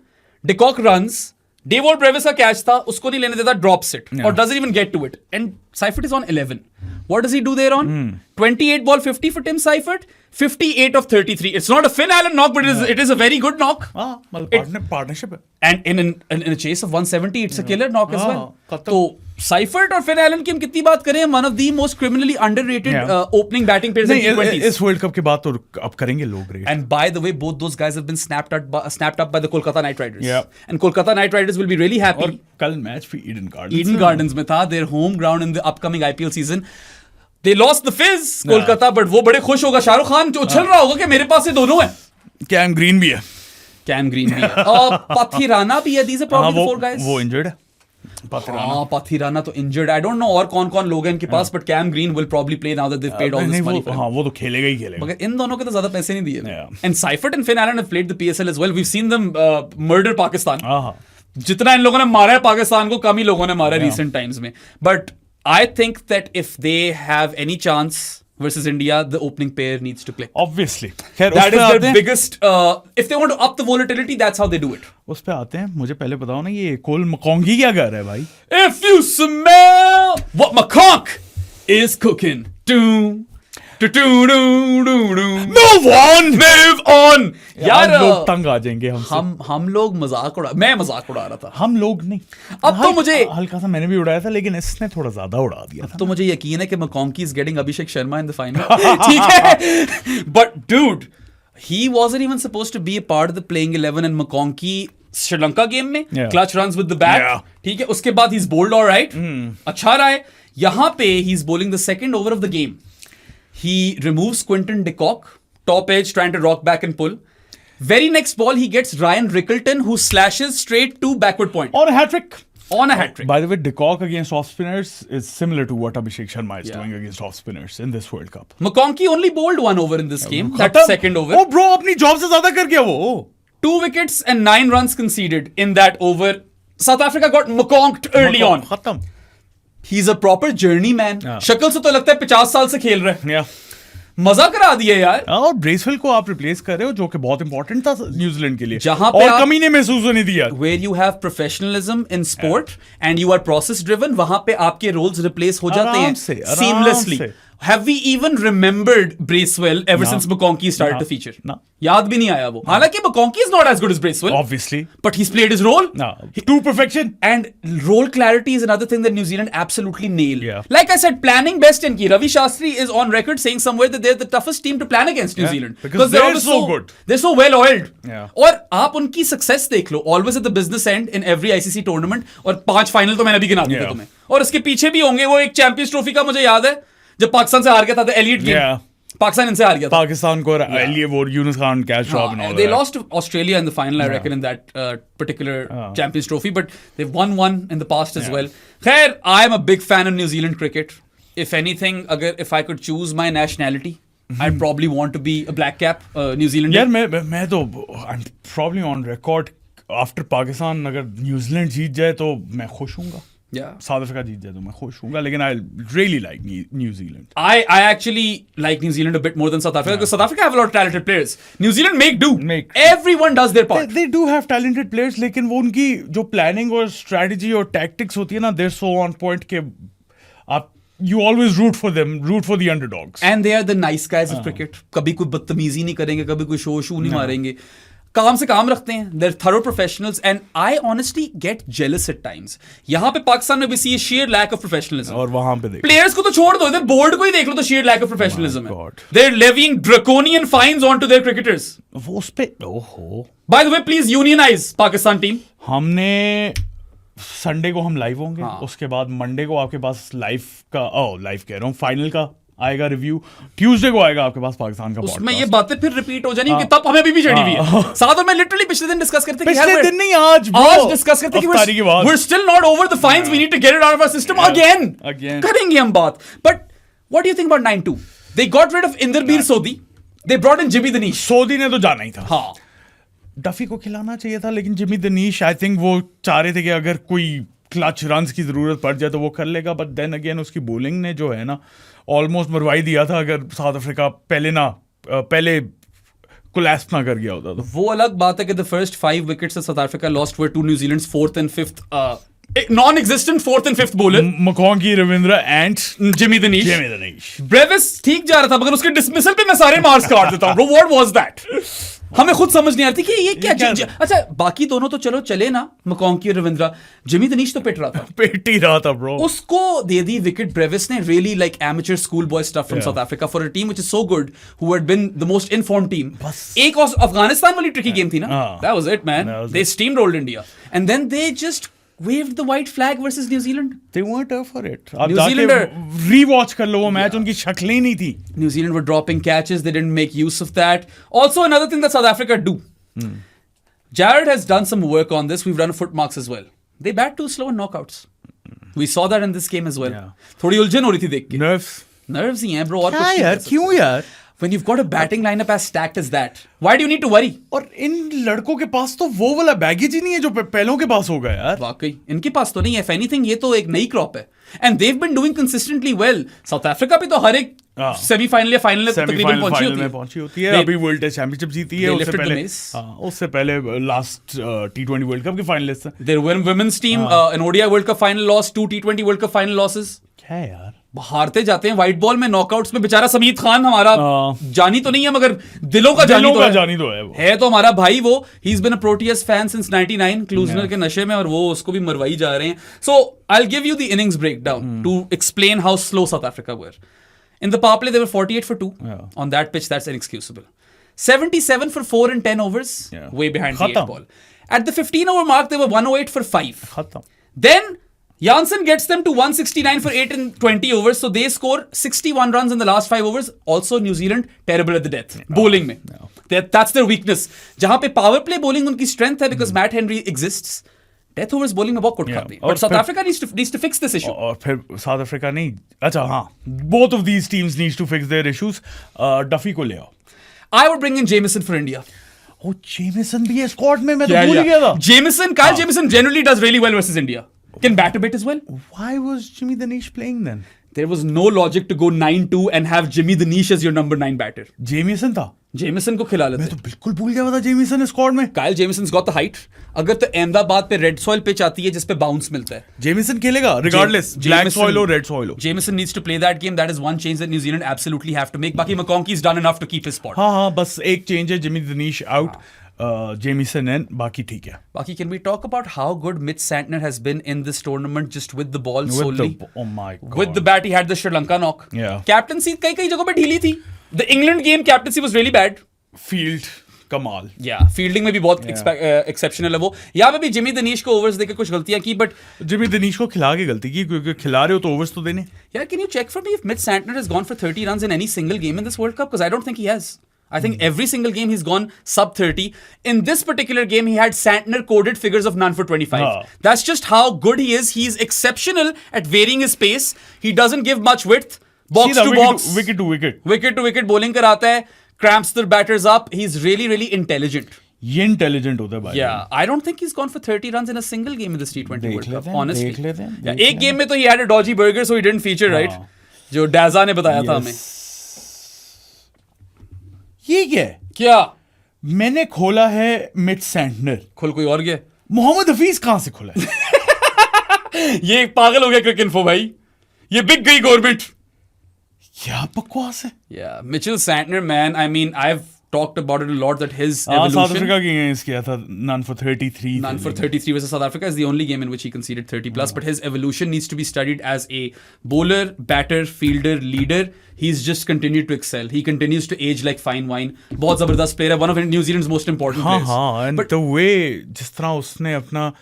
De Kock runs. Dewald Brevis का कैच था, उसको नहीं लेने देता, drops it or doesn't even get to it. And Seifert is on 11. What does he do there on? 28 ball 50 for Tim Seifert. 58 of 33. It's not a Finn Allen knock, but it is a very good knock. Partnership है. And in a chase of 170, it's a killer knock as well. तो Seifert और Finn Allen की हम कितनी बात करें, one of the most criminally underrated opening batting players in T20s. इस world cup के बाद तो अब करेंगे लोग rate. And by the way, both those guys have been snapped up by the Kolkata Knight Riders. And Kolkata Knight Riders will be really happy. और कल match भी ईडन गार्डन्स में था, their home ground in the upcoming IPL season. They lost the fizz, Kolkata, but वो बड़े खुश होगा. शाहरुख खान जो उछल रहा होगा कि मेरे पास ये दोनों हैं. कैम ग्रीन भी है. पाथिराना भी है. These are probably the 4 guys. वो इंजर्ड है. पाथिराना तो इंजर्ड. I don't know और कौन लोग हैं इनके पास, but Cam Green will probably play now that they've paid all this money for him. वो तो खेलेगा ही खेलेगा. मगर इन दोनों के तो ज्यादा पैसे नहीं दिए. And Seifert and Finn Allen have played the PSL as well. We've seen them murder Pakistan. जितना इन लोगों ने मारा है पाकिस्तान को, कम ही लोगों ने मारा है recent times में. But I think that if they have any chance versus India, the opening pair needs to click. Obviously खैर That is उस पे आते their हैं biggest. If they want to up the volatility, that's how they do it. उस पे आते हैं मुझे पहले बताओ ना ये कोल मकोंगी क्या कर रहा है भाई If you smell what McConk is cooking, doom, Move on! Move on! यार लोग तंग आ जाएंगे हमसे हम लोग मैं मजाक उड़ा रहा था. हम लोग नहीं अब तो मुझे हल्का सा मैंने भी उड़ाया था लेकिन इसने थोड़ा ज्यादा उड़ा दिया था तो मुझे यकीन है कि McConkey is getting Abhishek Sharma in the final. ठीक है? But dude, he wasn't even supposed to be a part of the playing 11 and McConkey Sri Lanka game में Yeah. clutch runs with the bat. Yeah. ठीक है? उसके बाद he's bowled all right. अच्छा रहा है. यहाँ पे he's bowling the second over of the game. He removes Quinton de Kock, top edge, trying to rock back and pull. Very next ball, he gets Ryan Rickleton, who slashes straight to backward point और hat trick on a hat trick. By the way, de Kock against off spinners is similar to what Abhishek Sharma is Yeah. doing against off spinners in this World Cup. McConkey only bowled one over in this game. That खत्म। second over. ओ bro अपनी job से ज्यादा कर गया वो 2 wickets and 9 runs conceded in that over. South Africa got McConked early on. खत्म He's a proper journeyman. Yeah. शक्ल से तो लगता है 50 साल से खेल रहा है. या मजा करा दिए यार. और ब्रेसवेल को आप रिप्लेस कर रहे हो जो कि बहुत इंपॉर्टेंट था न्यूजीलैंड के लिए जहां पे और आप- कमी ने महसूस होने दिया Where you have professionalism in sport and you are process driven, वहां पे आपके roles replace हो जाते आराम हैं से, आराम seamlessly. से। Have we even remembered Bracewell ever No. since McConkey started No. to feature? No. याद भी नहीं आया वो. हालांकि McConkey is not as good as Bracewell, obviously but he's played his role. to perfection And role clarity is another thing that New Zealand absolutely nail. Yeah. Like I said, planning best in ki. Ravi Shastri is on record saying somewhere that they're the toughest team to plan against New Yeah, Zealand. because they're they're always so good. They're so well oiled. Yeah. और आप उनकी success देख लो. Always at the business end in every ICC tournament. और 5 final तो मैंने अभी गिना दिए Yeah. तुम्हें. और उसके पीछे भी होंगे वो एक चैंपियंस ट्रॉफी का मुझे याद है जब पाकिस्तान से हार गया था the elite game. Yeah. Pakistan इनसे हार गया था. पाकिस्तान को लिए वो Yunus Khan catch drop and all They lost to Australia in the final, I reckon, in that particular Champions Trophy, but they've won one in the past as well. Khair, I'm a big fan of New Zealand cricket. If anything, if I could choose my nationality, I'd probably want to be a black cap, New Zealander. यार मैं तो I'm probably on record after Pakistan अगर New Zealand जीत जाए तो मैं खुश हूँगा Yeah. South Africa जीत जाए तो मैं खुश हूँगा लेकिन I really like New Zealand I actually like New Zealand a bit more than South Africa because South Africa have a lot of talented players. New Zealand make do. Everyone does their part. they do have talented players लेकिन वो उनकी जो planning और strategy और tactics होती है ना they're so on point के आप you always root for them, root for the underdogs. And they are the nice guys of cricket. कभी कोई बदतमीजी नहीं करेंगे, कभी कोई शो नहीं मारेंगे. काम से काम रखते हैं. They're thorough professionals and I honestly get jealous at times. यहाँ पे पाकिस्तान में भी see a sheer lack of professionalism. और वहां पे देख Players को तो छोड़ दो, इधर बोर्ड को ही देख लो तो sheer lack of professionalism है. God. They're levying draconian fines onto their cricketers. वो उस पे ओहो By the way, please unionize Pakistan team. हमने संडे को हम लाइव होंगे हाँ. उसके बाद मंडे को आपके पास लाइव कह रहा हूँ फाइनल का आएगा रिव्यू ट्यूसडे को आएगा आपके पास पाकिस्तान का उसमें ये podcast. बातें फिर रिपीट हो जानी क्योंकि तब हमें अभी भी चढ़ी हुई है. साथ में लिटरली पिछले दिन डिस्कस करते पिछले दिन नहीं आज आज डिस्कस करते कि we're still not over the fines. We need to get it out of our system again. करेंगे हम बात. But what do you think about 9-2? They got rid of Inderbir Sodhi. They brought in Jimmy Danish. सोदी ने तो जाना ही था हाँ. Duffy को खिलाना चाहिए था लेकिन जिमी दनीश आई थिंक वो चाह रहे थे कि अगर कोई क्लच रन्स की जरूरत पड़ जाए तो वो कर लेगा बट देन अगेन उसकी बॉलिंग ने जो है ना ऑलमोस्ट मरवाई दिया था अगर साउथ अफ्रीका पहले कोलैप्स ना कर गया होता तो वो अलग बात है कि the first 5 wickets that South Africa lost were to New Zealand's 4th and 5th non-existent 4th and 5th bowler. मकोंगी Ravindra and Jimmy Danish. Jimmy Danish Brevis ठीक जा रहा था मगर उसके डिसमिसल पे मैं सारे मार्क्स काट देता हूँ. What was that? हमें खुद समझ नहीं आ रही थी कि ये क्या अच्छा बाकी दोनों तो चलो चले ना McConkey और रविंद्रा. जिमी दनीश तो पिट रहा था. पेट ही रहा था ब्रो उसको दे दी विकेट. ब्रेविस ने really like amateur schoolboy stuff from Yeah. South Africa for a team which is so good who had been the most informed team. बस. एक अफगानिस्तान वाली ट्रिकी गेम थी ना. हाँ. That was it man. That was They steamrolled India and then they just waved the white flag versus New Zealand. they weren't up for it आप New जाके Zealander- rewatch कर लो वो मैच उनकी शक्लें ही नहीं थी New Zealand were dropping catches. They didn't make use of that. Also, another thing that South Africa do. Jared has done some work on this. We've run foot marks as well. They bat too slow in knockouts. We saw that in this game as well. Yeah. थोड़ी उलझन हो रही थी देख के. Nerves Nerves ही हैं bro. और क्या कुछ नहीं यार कर सकते. क्यों यार When you've got a batting lineup as stacked as that, why do you need to worry? और इन लड़कों के पास तो वो वाला बैगेज ही नहीं है जो पहलों के पास होगा यार वाकई इनके पास तो नहीं है. If anything, ये तो एक नई क्रॉप है. And they've been doing consistently well. South Africa भी तो हर एक हाँ। सेमीफाइनल या फाइनल तकरीबन सेमीफाइनल पहुंची फाइनल होती में है। पहुंची होती है। They- अभी वर्ल्ड टेस्ट चैंपियनशिप जीती है। They उससे lifted the पहले mace. उससे पहले लास्ट T20 वर्ल्ड कप के फाइनलिस्ट हैं। Their women's team, an ODI World Cup final loss, 2 T20 World Cup final losses. क्या है यार, हारते जाते हैं व्हाइट बॉल में, नॉकआउट्स में। बेचारा समीत खान हमारा हाँ। जानी तो नहीं है, मगर दिलों का जानी तो है। जानी तो है वो। है तो हमारा भाई वो। He is been a Proteas fan since 99, Klusener के नशे में, और वो उसको भी मरवाई जा रहे हैं। So I will give you the innings breakdown to explain how slow South Africa were. In the power play, they were 48 for 2. Yeah. On that pitch, that's inexcusable. 77 for 4 in 10 overs, Yeah. way behind the 8 Khatam. ball. At the 15-over mark, they were 108 for 5. खत्म। Then Janssen gets them to 169 for 8 in 20 overs, so they score 61 runs in the last 5 overs. Also, New Zealand terrible at the death, bowling में. That's their weakness. जहाँ पे power play bowling उनकी strength है, because Matt Henry exists. Death overs bowling में बहुत कुट खाते हैं. और But South फिर- Africa needs to fix this issue. और फिर साउथ अफ्रीका नहीं, अच्छा हाँ, both of these teams needs to fix their issues. Duffy को ले आओ। I would bring in Jameson for India. Oh Jamieson भी है स्क्वाड में, मैं तो भूल ही गया था। Kyle Jameson generally does really well versus India. Can bat a bit as well. Why was Jimmy Danish playing then? There was no logic to go 9-2 and have Jimmy Danish as your number 9 batter. Jameson था, Jameson को खिला मैं लेते. तो बिल्कुल भूल गया था जेमिसन स्क्वाड में। Kyle Jameson's got the height. अगर तो अहमदाबाद पे रेड सॉइल पिच आती है जिसपे बाउंस मिलता है, जेमिसन खेलेगा रिगार्डलेस ब्लैक Jameson- सॉइल हो रेड सॉइल हो। Jameson needs to play that game. That is one change that New Zealand absolutely have to make. बाकी McConkey's done enough to keep his spot. हाँ हाँ, बस एक change है, Jimmy Danish out, Jameson इन, बाकी ठीक है। बाकी can we talk about how good Mitch Santner has been in this tournament just with the ball With solely? oh my god, With the bat, he had the Sri Lanka knock. Yeah. Captaincy कई जगहों पे ढीली थी. The England game captaincy was really bad. Field कमाल। Yeah, fielding में भी बहुत exceptional है वो. यहाँ पे भी जिमी दनीश को ओवर्स देकर कुछ गलतियां की, बट जिमी दनीश को खिला के गलती की, क्योंकि खिला रहे हो तो ओवर्स तो देने। यार, can you check for me if Mitch Santner has gone for 30 runs in any single game in this World Cup? Because I don't think he has. I think every single game he's gone sub 30. In this particular game, he had Santner coded figures of none for 25. That's just how good he is. He's exceptional at varying his pace. He doesn't give much width. Box सीधा to wicket box. wicket to wicket। Wicket to wicket bowling कराता है. Cramps the batters up. He's really, really intelligent. ये intelligent होता है भाई। Yeah, I don't think he's gone for 30 runs in a single game in this T20 World Cup, honestly. देख लेते हैं, Yeah, देख एक गेम में तो he had a dodgy burger, so he didn't feature, right? जो डाजा ने बताया था हमें. ये क्या है? क्या? मैंने खोला है मिच सैंटनर, खुल कोई और गया? मोहम्मद हफीज कहां से खुला है? ये एक पागल हो गया क्रिक इन्फो भाई. ये बिक गई गवर्नमेंट. क्या बकवास है। Yeah, Mitchell Santner, man. I mean, I've talked about it a lot that his south evolution. Africa के अगेंस्ट किया था, none for 33। None for 33 versus South Africa is the only game in which he conceded 30 plus. But his evolution needs to be studied as a bowler, batter, fielder, leader. He's just continued to excel. He continues to age like fine wine. बहुत जबरदस्त player है, one of New Zealand's most important हाँ players. हाँ, and But the way जिस तरह उसने अपना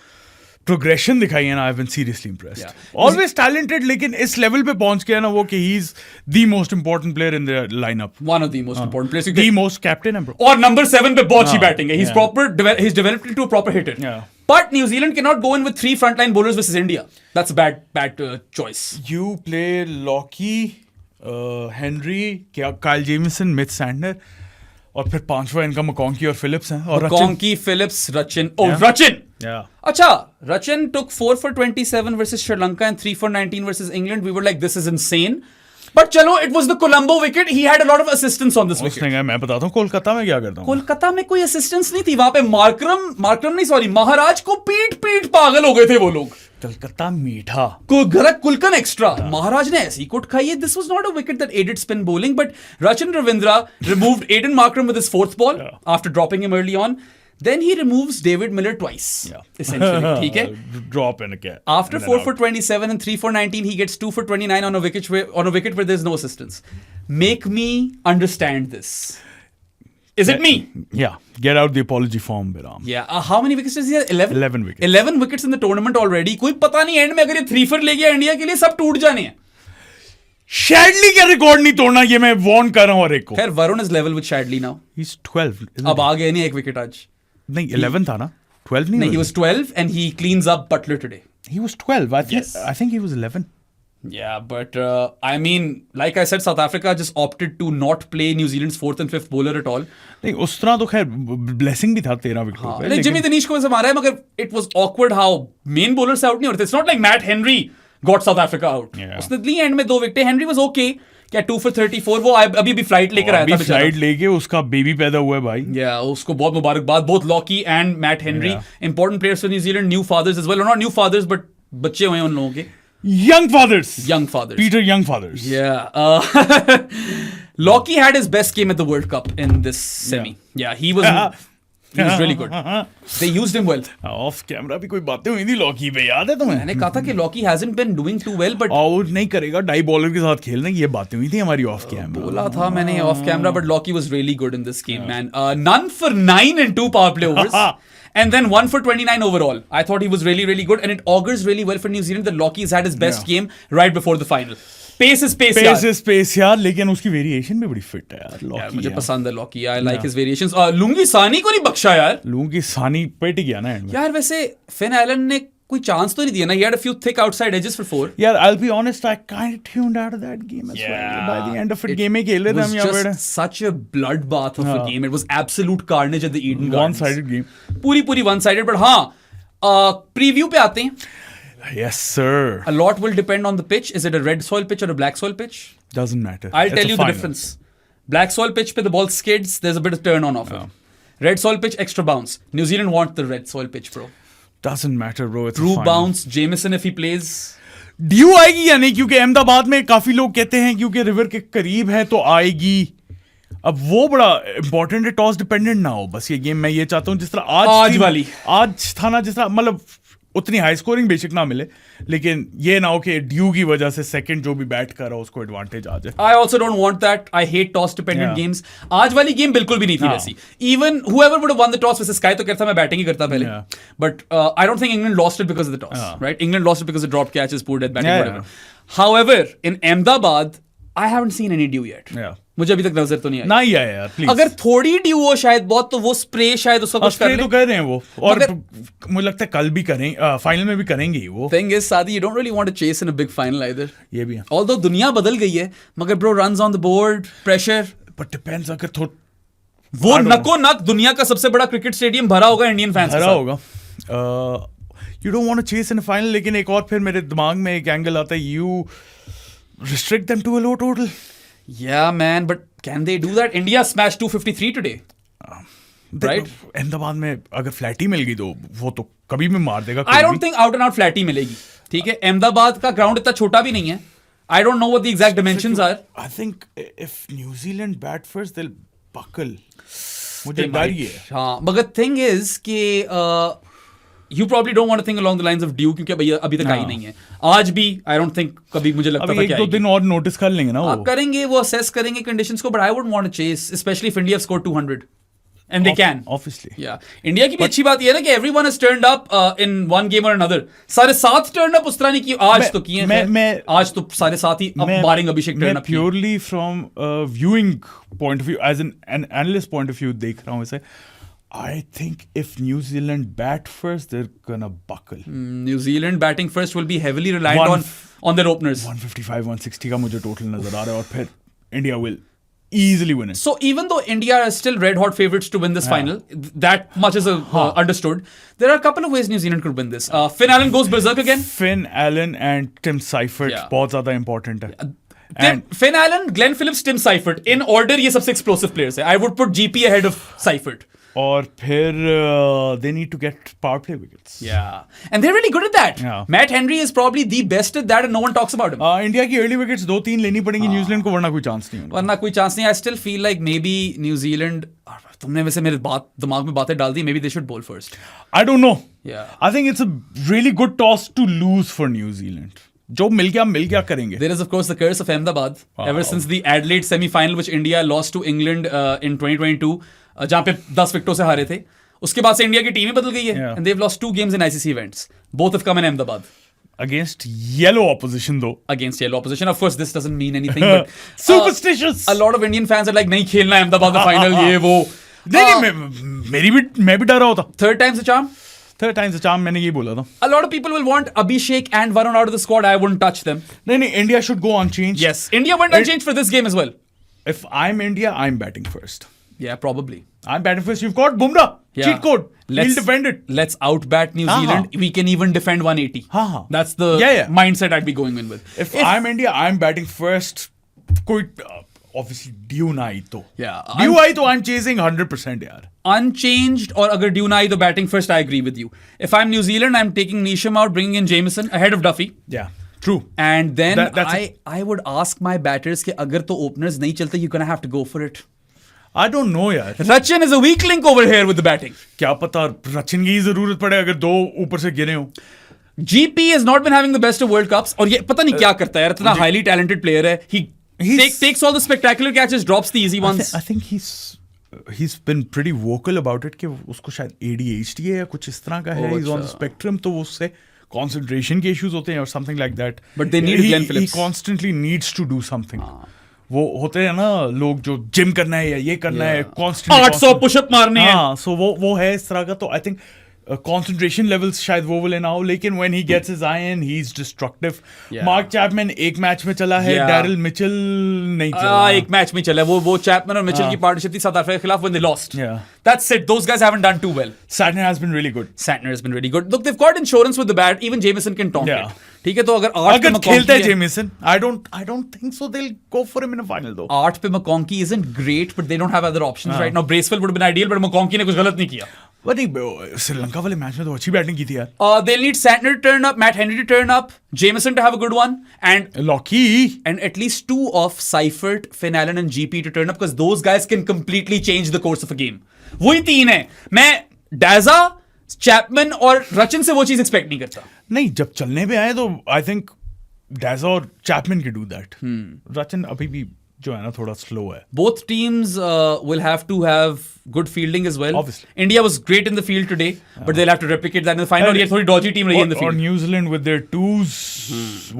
progression दिखाई है ना, I have been seriously impressed. Yeah. Always talented, लेकिन इस लेवल पे पहुंच गया ना वो कि he is the most important player in the lineup, one of the most important players. The most captain है ब्रो। और नंबर 7 पे बहुत अच्छी हाँ, बैटिंग है. He's yeah. proper. He's developed into a proper hitter. Yeah. But New Zealand cannot go in with 3 frontline bowlers versus India. That's a bad choice. You play Lockie, Henry, Kyle Jamieson, Mitch Santner, और फिर पांचवा इनका मकॉन्की और Philips हैं, और Conky, Phillips, Rachin. Oh, Yeah. Rachin. Yeah. Acha, Rachin took 4 for 27 versus Sri Lanka and 3 for 19 versus England. We were like, this is insane. But chalo, it was the Colombo wicket. He had a lot of assistance on this wicket. उसने कहा मैं बताता हूँ कोलकाता में क्या करता हूँ। कोलकाता में कोई असिस्टेंस नहीं थी. वहां पे मार्करम नहीं, सॉरी, महाराज को पीट पागल हो गए थे वो लोग. कलकत्ता मीठा। Kulkan extra. Maharaj ने ऐसी कुट खाई है. This was not a wicket that aided spin bowling, but Rachin Ravindra removed Aiden Markram with his 4th ball after dropping him early on. Then he removes David Miller twice. Essentially, ठीक है? Drop in again. After 4 for 27 and 3 for 19, he gets 2 for 29 on a wicket where there's no assistance. Make me understand this. Is it me? Yeah. Get out the apology form, Biram. Yeah. How many wickets does he have? 11? 11 wickets. 11 wickets in the tournament already. कोई पता नहीं and में अगर ये 3 for ले गया India के लिए सब टूट जाने हैं. शैडली का रिकॉर्ड नहीं तोड़ना, ये मैं वार्न कर रहा हूँ हर एक को। खैर Varun is level with Shadley now. He's 12. isn't अब he? आ गया नहीं एक विकेट आज. नहीं 11 था ना, 12 नहीं। नहीं, he was 12 and he cleans up Butler today. He was 12. Yes. I think he was 11. Yeah, but I mean, like I said, South Africa just opted to not play New Zealand's 4th and 5th bowler at all. नहीं उस तरह तो खैर blessing भी था 13 wicket हाँ, पे, like Jimmy Danish को वैसे मारा है, मगर it was awkward how main bowlers out नहीं होते. It's not like Matt Henry got South Africa out. Yeah. उसने ली एंड में 2 विकेट. Henry was okay. क्या 2 for 34 वो अभी फ्लाइट लेकर आया था बेचारा। फ्लाइट लेके उसका बेबी पैदा हुआ है भाई। Yeah, उसको बहुत मुबारकबाद, both Lockie and Matt Henry, important players for New Zealand, new fathers as well, not new fathers but बच्चे हुए हैं उन लोगों के, Young fathers. Peter Young fathers. Yeah. Lockie had his best game at the World Cup in this semi. Yeah, he was really good. They used him well. Off camera भी कोई बातें हुई थी लॉकी पे, याद है तुम्हें? मैंने कहा था कि Lockie hasn't been doing too well, but out नहीं करेगा डाई बॉलर के साथ खेलने की, ये बातें हुई थी हमारी ऑफ कैमरा। बोला था मैंने of camera, but Lockie was really good in this game, man. None for 9 in 2 power play overs. And then 1 for 29 overall. I thought he was really, really good, and it augurs really well for New Zealand that Lockie's had his best game right before the final. Pace is pace, Pace is pace यार, लेकिन उसकी variation भी बड़ी fit है यार Lockie. मुझे पसंद है Lockie, I like his variations. Lungi सानी को नहीं बख्शा यार। लुंगी सानी पेट गया ना एंड में। यार वैसे फिन एलन ने कोई चांस तो नहीं दिया ना, he had a few thick outside edges for 4. यार I'll be honest, I kind of tuned out of that game as well. By the end of it, game में खेल रहे थे हम यहाँ पे। It was just such a bloodbath of a game. It was absolute carnage at the Eden Gardens. One-sided game. पूरी one-sided, but हाँ, preview पे आते हैं। Yes sir. A lot will depend on the pitch. Is it a red soil pitch or a black soil pitch? Doesn't matter. I'll tell you the difference. Black soil pitch पे the ball skids, there's a bit of turn on offer. Red soil pitch, extra bounce. New Zealand want the red soil pitch, bro. Doesn't matter bro. It's True bounce, Jameson if he plays. Due आएगी या नहीं, क्योंकि अहमदाबाद में काफी लोग कहते हैं क्योंकि रिवर के करीब है तो आएगी। अब वो बड़ा इंपॉर्टेंट है, टॉस डिपेंडेंट ना हो बस ये गेम। मैं ये चाहता हूँ जिस तरह आज था ना, जिस तरह मतलब उतनी हाई स्कोरिंग बेशक ना मिले, लेकिन ये ना हो कि ड्यू की वजह से सेकंड जो भी बैट कर रहा है उसको एडवांटेज आ जाए। I also don't want that. I hate toss dependent games. आज वाली गेम बिल्कुल भी नहीं थी वैसी। Even whoever would have won the toss वैसे स्काई तो कहता मैं बैटिंग ही करता पहले। But I don't think England lost it because of the toss, right? England lost it because of dropped catches, poor death batting, whatever. However, in Ahmedabad, I haven't seen any dew yet. मुझे अभी तक नजर तो नहीं आई। नहीं आया यार please. अगर थोड़ी ड्यू हो शायद बहुत, तो वो स्प्रे शायद उसका कुछ कर ले। तो कर रहे हैं वो, और मुझे लगता है कल भी करें, फाइनल में भी करेंगे ही वो। Thing is, Saadi, you don't really want to chase in a big final either. ये भी है। Although दुनिया बदल गई है, मगर bro runs on the board, pressure. But depends अगर वो नको नक दुनिया का सबसे बड़ा क्रिकेट स्टेडियम भरा होगा इंडियन फैंस के साथ। भरा होगा। You don't want to chase in a final, लेकिन एक और फिर मेरे दिमाग में एक एंगल आता है, you restrict them to a low total. Yeah, man, but can they do that? India smashed 253 today. Right? Ahmedabad में अगर फ्लैट ही मिल गई तो वो तो कभी भी मार देगा। I don't think out and out flat ही मिलेगी। ठीक है, अहमदाबाद का ग्राउंड इतना छोटा भी नहीं है। I don't know what the exact dimensions are. I think if New Zealand bat first, they'll buckle. मुझे डर ये है। हाँ, मगर thing is कि you probably don't want to think along the lines of due क्योंकि अभी तक आई नहीं है। आज भी I don't think कभी मुझे लगता था कि एक दो दिन और नोटिस कर लेंगे ना वो। करेंगे, वो assess करेंगे conditions को, but I wouldn't want to chase, especially if India have scored 200. And they can. Obviously. Yeah. India की भी अच्छी बात ये है ना कि everyone has turned up in one game or another. सारे 7 turn up उस तरह नहीं की, आज तो किए हैं। आज तो सारे 7 ही बारिंग अभिषेक turn up। Purely from viewing point of view, as an analyst point of view देख रहा हूँ इसे। I think if New Zealand bat first, they're gonna buckle. New Zealand batting first will be heavily reliant on their openers. 155, 160 का मुझे total नजर आ रहा है, और फिर India will easily win it. So even though India are still red hot favorites to win this final, that much is understood. There are a couple of ways New Zealand could win this. Finn Allen goes berserk again. Finn Allen and Tim Seifert बहुत ज़्यादा important है. Finn Allen, Glenn Phillips, Tim Seifert. In order, ये सबसे explosive players है. I would put GP ahead of Seifert. और फिर they need to get power play wickets. Yeah. And they're really good at that. Matt Henry is probably the best at that and no one talks about him. India की early wickets 2-3 लेनी पड़ेंगी New Zealand को, वरना कोई chance नहीं होगा। वरना कोई चांस नहीं। I still feel like maybe New Zealand, तुमने वैसे मेरे दिमाग में बातें डाल दी, maybe they should bowl first. I don't know. Yeah. I think it's a really good toss to lose for New Zealand. जो मिल गया करेंगे। There is of course the curse of Ahmedabad. Ever since the Adelaide semi-final which India lost to England in 2022, जहाँ पे 10 विकेटों से हारे थे, उसके बाद से इंडिया की टीम ही बदल गई है। And they've lost 2 games in ICC events. Both have come in Ahmedabad. Against yellow opposition though. Against yellow opposition. Of course this doesn't mean anything, but superstitious. A lot of Indian fans are like, नहीं खेलना Ahmedabad का final, ये वो। नहीं, मैं भी डर रहा होता। Third time's a charm. Third time's a charm, मैंने ये बोला था। A lot of people will want Abhishek and Varun out of the squad. I wouldn't touch them. नहीं, India should go unchanged. Yes, India went unchanged for this game as well. If I'm India, I'm batting first. Yeah, probably. I'm batting first. You've got Bumrah. Yeah. Cheat code. We'll defend it. Let's outbat New Zealand. We can even defend 180. That's the mindset I'd be going in with. If I'm India, I'm batting first. कोई obviously due ना आई तो Yeah, due आई तो I am chasing 100% यार. Unchanged, or agar due na aayi to batting first, I agree with you. If I'm New Zealand, I'm taking Neesham out, bringing in Jameson ahead of Duffy. Yeah, true. And then That's I would ask my batters कि अगर तो openers नहीं चलते, you're gonna have to go for it. I don't know यार. Rachin is a weak link over here with the batting. क्या पता रचिन की ही जरूरत पड़े अगर दो ऊपर से गिरे हो. GP has not been having the best of World Cups, और ये पता नहीं क्या करता है यार, इतना highly talented player है. Takes all the spectacular catches, drops the easy ones. I think he's been pretty vocal about it कि उसको शायद ADHD है या कुछ इस तरह का है. He's on the spectrum, तो उससे concentration के issues होते हैं or something like that. But they need Glenn Phillips. He constantly needs to do something. वो होते हैं ना लोग जो जिम करना है या ये करना है constantly 800 पुशअप मारने हैं. हाँ, so वो है इस तरह का. तो I think concentration levels शायद वो वाले ना हो, लेकिन when he gets his iron he's destructive. Mark Chapman एक मैच में चला है, Daryl Mitchell नहीं चला. एक मैच में चला वो चैपमैन और मिचेल की पार्टनरशिप थी साउथ अफ्रीका के खिलाफ when they lost. Yeah. That's it. Those guys haven't done too well. Santner has been really good. Santner has been really good. Look, they've got insurance with the bat. Even Jameson can taunt Yeah. it. ठीक है, तो अगर खेलते हैं Jameson, I don't think so they'll go for him in a final though. 8 पे McConkey isn't great, but they don't have other options right now. Bracewell would have been ideal, but McConkey ने कुछ गलत नहीं किया. But नहीं, श्रीलंका वाले match में तो अच्छी बैटिंग की थी यार. They'll need Santner to turn up, Matt Henry to turn up, Jameson to have a good one, and Lockie at least 2 of Seifert, Finn Allen and GP to turn up, because those guys can completely change the course of a game. वही 3 है. मैं Daza, Chapman और Rachin से वो चीज expect नहीं करता. नहीं, जब चलने पे आए तो आई थिंक Daza और Chapman can do that. Rachin अभी भी जो है ना थोड़ा स्लो है. Both teams will have to have good fielding as well. Obviously. India was great in the field today, but they'll have to replicate that in the final. ये थोड़ी dodgy team रही है in the Or field. New Zealand with their twos,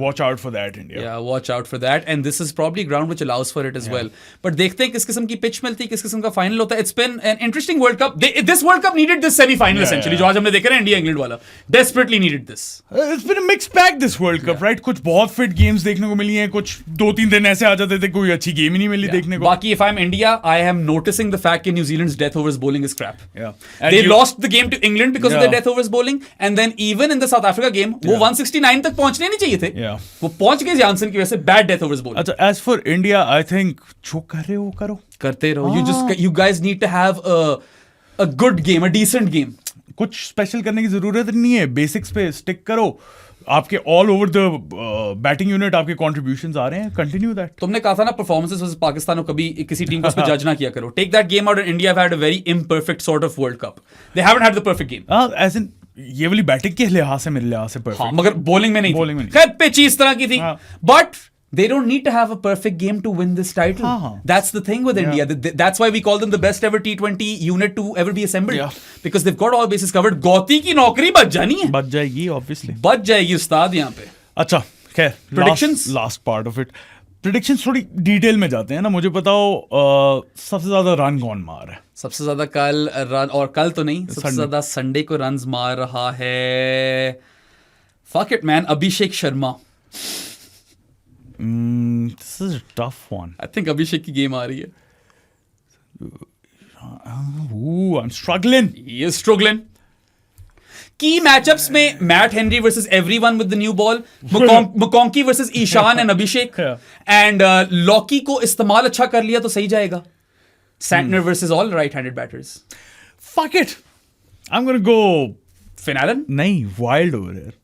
watch out for that India. Yeah, watch out for that. And this is probably ground which allows for it as well. But देखते हैं किस किस्म की pitch मिलती है, किस किस्म का final होता है. It's been an interesting World Cup. This World Cup needed this semi-final essentially. जो आज हमने देखा ना India England वाला, desperately needed this. It's been a mixed bag this World Cup, right? कुछ बहुत fit games देखने को मिली हैं, कुछ 2-3 दिन ऐसे आ जाते थे कोई अच्छी गेम ही नहीं मिली देखने को. बाकी if I'm India, I am noticing the fact that New Zealand's death overs bowling is crap. Yeah. They lost the game to England because of their death overs bowling, and then even in the South Africa game, वो 169 तक पहुंचने नहीं चाहिए थे. Yeah. वो पहुंच गए Johnson की वजह से bad death overs bowling. अच्छा, as for India, I think जो कर रहे हो करो. करते रहो. You guys need to have a good game, a decent game. कुछ स्पेशल करने की जरूरत नहीं है. बेसिक्स पे स्टिक करो. आपके all over the batting unit आपके कॉन्ट्रीब्यूशंस आ रहे हैं. Continue that. तुमने कहा था ना परफॉर्मेंसेस वर्सेस पाकिस्तान, कभी किसी टीम को उस पे जज ना किया करो. Take that game out and India have had a very imperfect sort of world cup. They haven't had the perfect game. As in ये वाली बैटिंग के लिहाज से, मेरे लिहाज से परफेक्ट. हाँ, मगर बॉलिंग में नहीं. Bowling में नहीं. खैर पिच इस तरह की थी. But they don't need to have a perfect game to win this title. That's the thing with India. That's why we call them the best ever T20 unit to ever be assembled. Yeah. Because they've got all bases covered. Gauti की नौकरी बच जानी है. बच जाएगी obviously. बच जाएगी उस्ताद यहाँ पे. अच्छा, खैर Predictions? Last part of it. Predictions थोड़ी डिटेल में जाते हैं ना. मुझे बताओ सबसे ज्यादा रन कौन मार रहा है? सबसे ज्यादा कल रन, और कल तो नहीं, सबसे ज्यादा संडे को रन्स मार रहा है, fuck it man, Abhishek Sharma. This is a tough one. I think अभिषेक की गेम आ रही है. Ooh, I'm struggling. He is struggling. Key matchups में Matt Henry versus everyone with the new ball, McConkey versus Ishan and Abhishek, and Lockie को इस्तेमाल अच्छा कर लिया तो सही जाएगा. Santner versus all right-handed batters. Fuck it. I'm gonna go Finn Allen? नहीं, wild over here.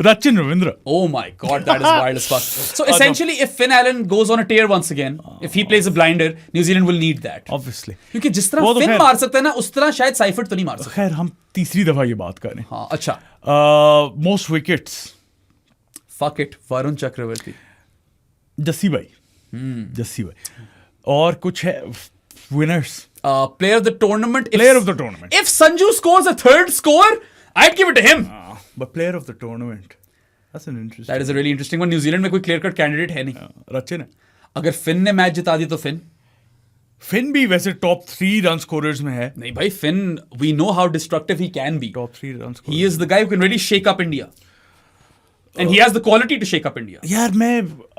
Rachin Ravindra. Oh my god, that is wild as fuck. So essentially, if Finn Allen goes on a tear once again, if he plays a blinder, New Zealand will need that. Obviously. क्योंकि जिस तरह Finn मार सकता है ना, उस तरह शायद साइफर्ट तो नहीं मार सकता. खैर हम तीसरी दफा ये बात करें. हाँ, अच्छा. Most wickets. Fuck it, Varun Chakravarthy. Jassi भाई. जस्सी भाई. और कुछ है winners. Player of the tournament. Player of the tournament. If Sanju scores a third score, I'd give it to him. But player of the tournament. That's an interesting. That is a really interesting one. New Zealand में कोई clear cut candidate है नहीं. रचिन है. अगर fin ने match जिता दी तो fin. Fin भी वैसे टॉप 3 रन स्कोरर्स में है. नहीं भाई, Finn, we know how destructive he can be. Top 3 run scorer. He is the guy who can really shake up India. And he has the quality to shake up India. यार मैं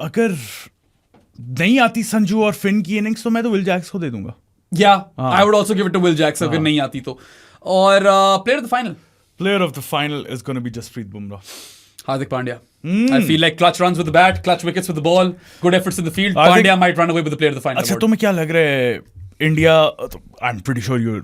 अगर नहीं आती संजू और फिन की innings तो मैं तो विल जैक्स को दे दूंगा. Yeah, I would also give it to Will Jackson अगर नहीं आती तो. और player of the final. Player of the final is going to be Jasprit Bumrah. Hardik Pandya. I feel like clutch runs with the bat, clutch wickets with the ball, good efforts in the field. I Pandya think- might run away with the player of the final अच्छा award. तुम्हें क्या लग रहा है India I'm pretty sure you're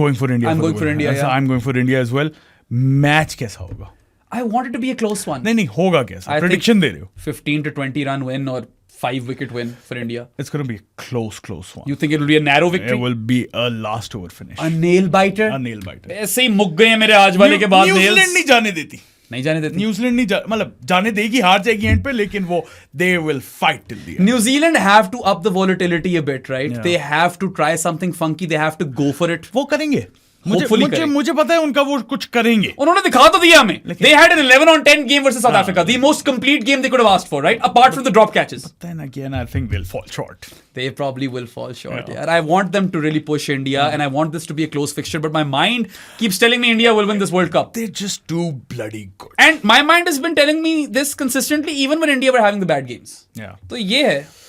going for India. I'm going for India, yeah. I'm going for India as well. Match कैसा होगा? I want it to be a close one. नहीं होगा कैसा? I Prediction think दे रहे हो? 15 to 20 run win or 5 wicket win for India. It's going to be a close one. You think it will be a narrow It victory? will be a last over finish. A nail biter? A nail biter. ऐसे ही मुक गए हैं मेरे आज वाले के बाद New Zealand nails. नहीं जाने देती. नहीं जाने देती. न्यूजीलैंड नहीं मतलब जाने देगी, हार जाएगी एंड पे, लेकिन वो they will fight till the end. New Zealand have to up the volatility a bit, right? Yeah. They have to try something funky. They have to go for it. वो करेंगे. Hopefully करेंगे. मुझे पता है उनका वो कुछ करेंगे. उन्होंने दिखा तो दिया हमें. They had an 11-on-10 game versus South Africa. The most complete game they could have asked for, right? Apart from the drop catches. Then again, I think they'll fall short. They probably will fall short. Yeah. Yeah. I want them to really push India, and I want this to be a close fixture. But my mind keeps telling me India will win this World Cup. They're just too bloody good. And my mind has been telling me this consistently, even when India were having the bad games. Yeah. तो ये है.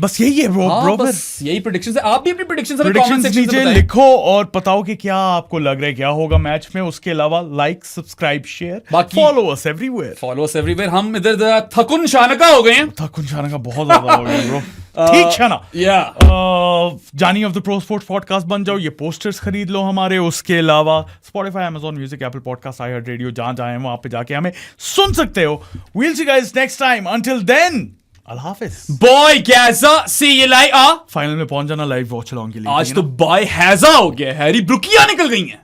बस यही है bro. हाँ, बस यही predictions है. आप भी अपनी predictions हमें comment Predictions section में नीचे बताएं. लिखो और बताओ कि क्या आपको लग रहा है क्या होगा मैच में. उसके अलावा लाइक, सब्सक्राइब, शेयर, बाकी- follow us everywhere. Follow us everywhere. हम इधर जरा थकुन शानका हो गए हैं. थकुन शाना का बहुत ज्यादा हो गया ब्रो. ठीक शाना. Yeah. जानी of the pro sports podcast बन जाओ. ये पोस्टर्स खरीद लो हमारे. उसके अलावा Spotify, Amazon Music, Apple Podcast, iHeartRadio, जहां जाए वहां पे जाके हमें सुन सकते हो. We'll see you guys next time. Until then, Allah Hafiz. Boy Gaza, see you later. Final में पहुंच जाना लाइव वॉच अलोंग के लिए. आज तो बॉय हैजा हो गया. हैरी ब्रुकिया निकल गई हैं.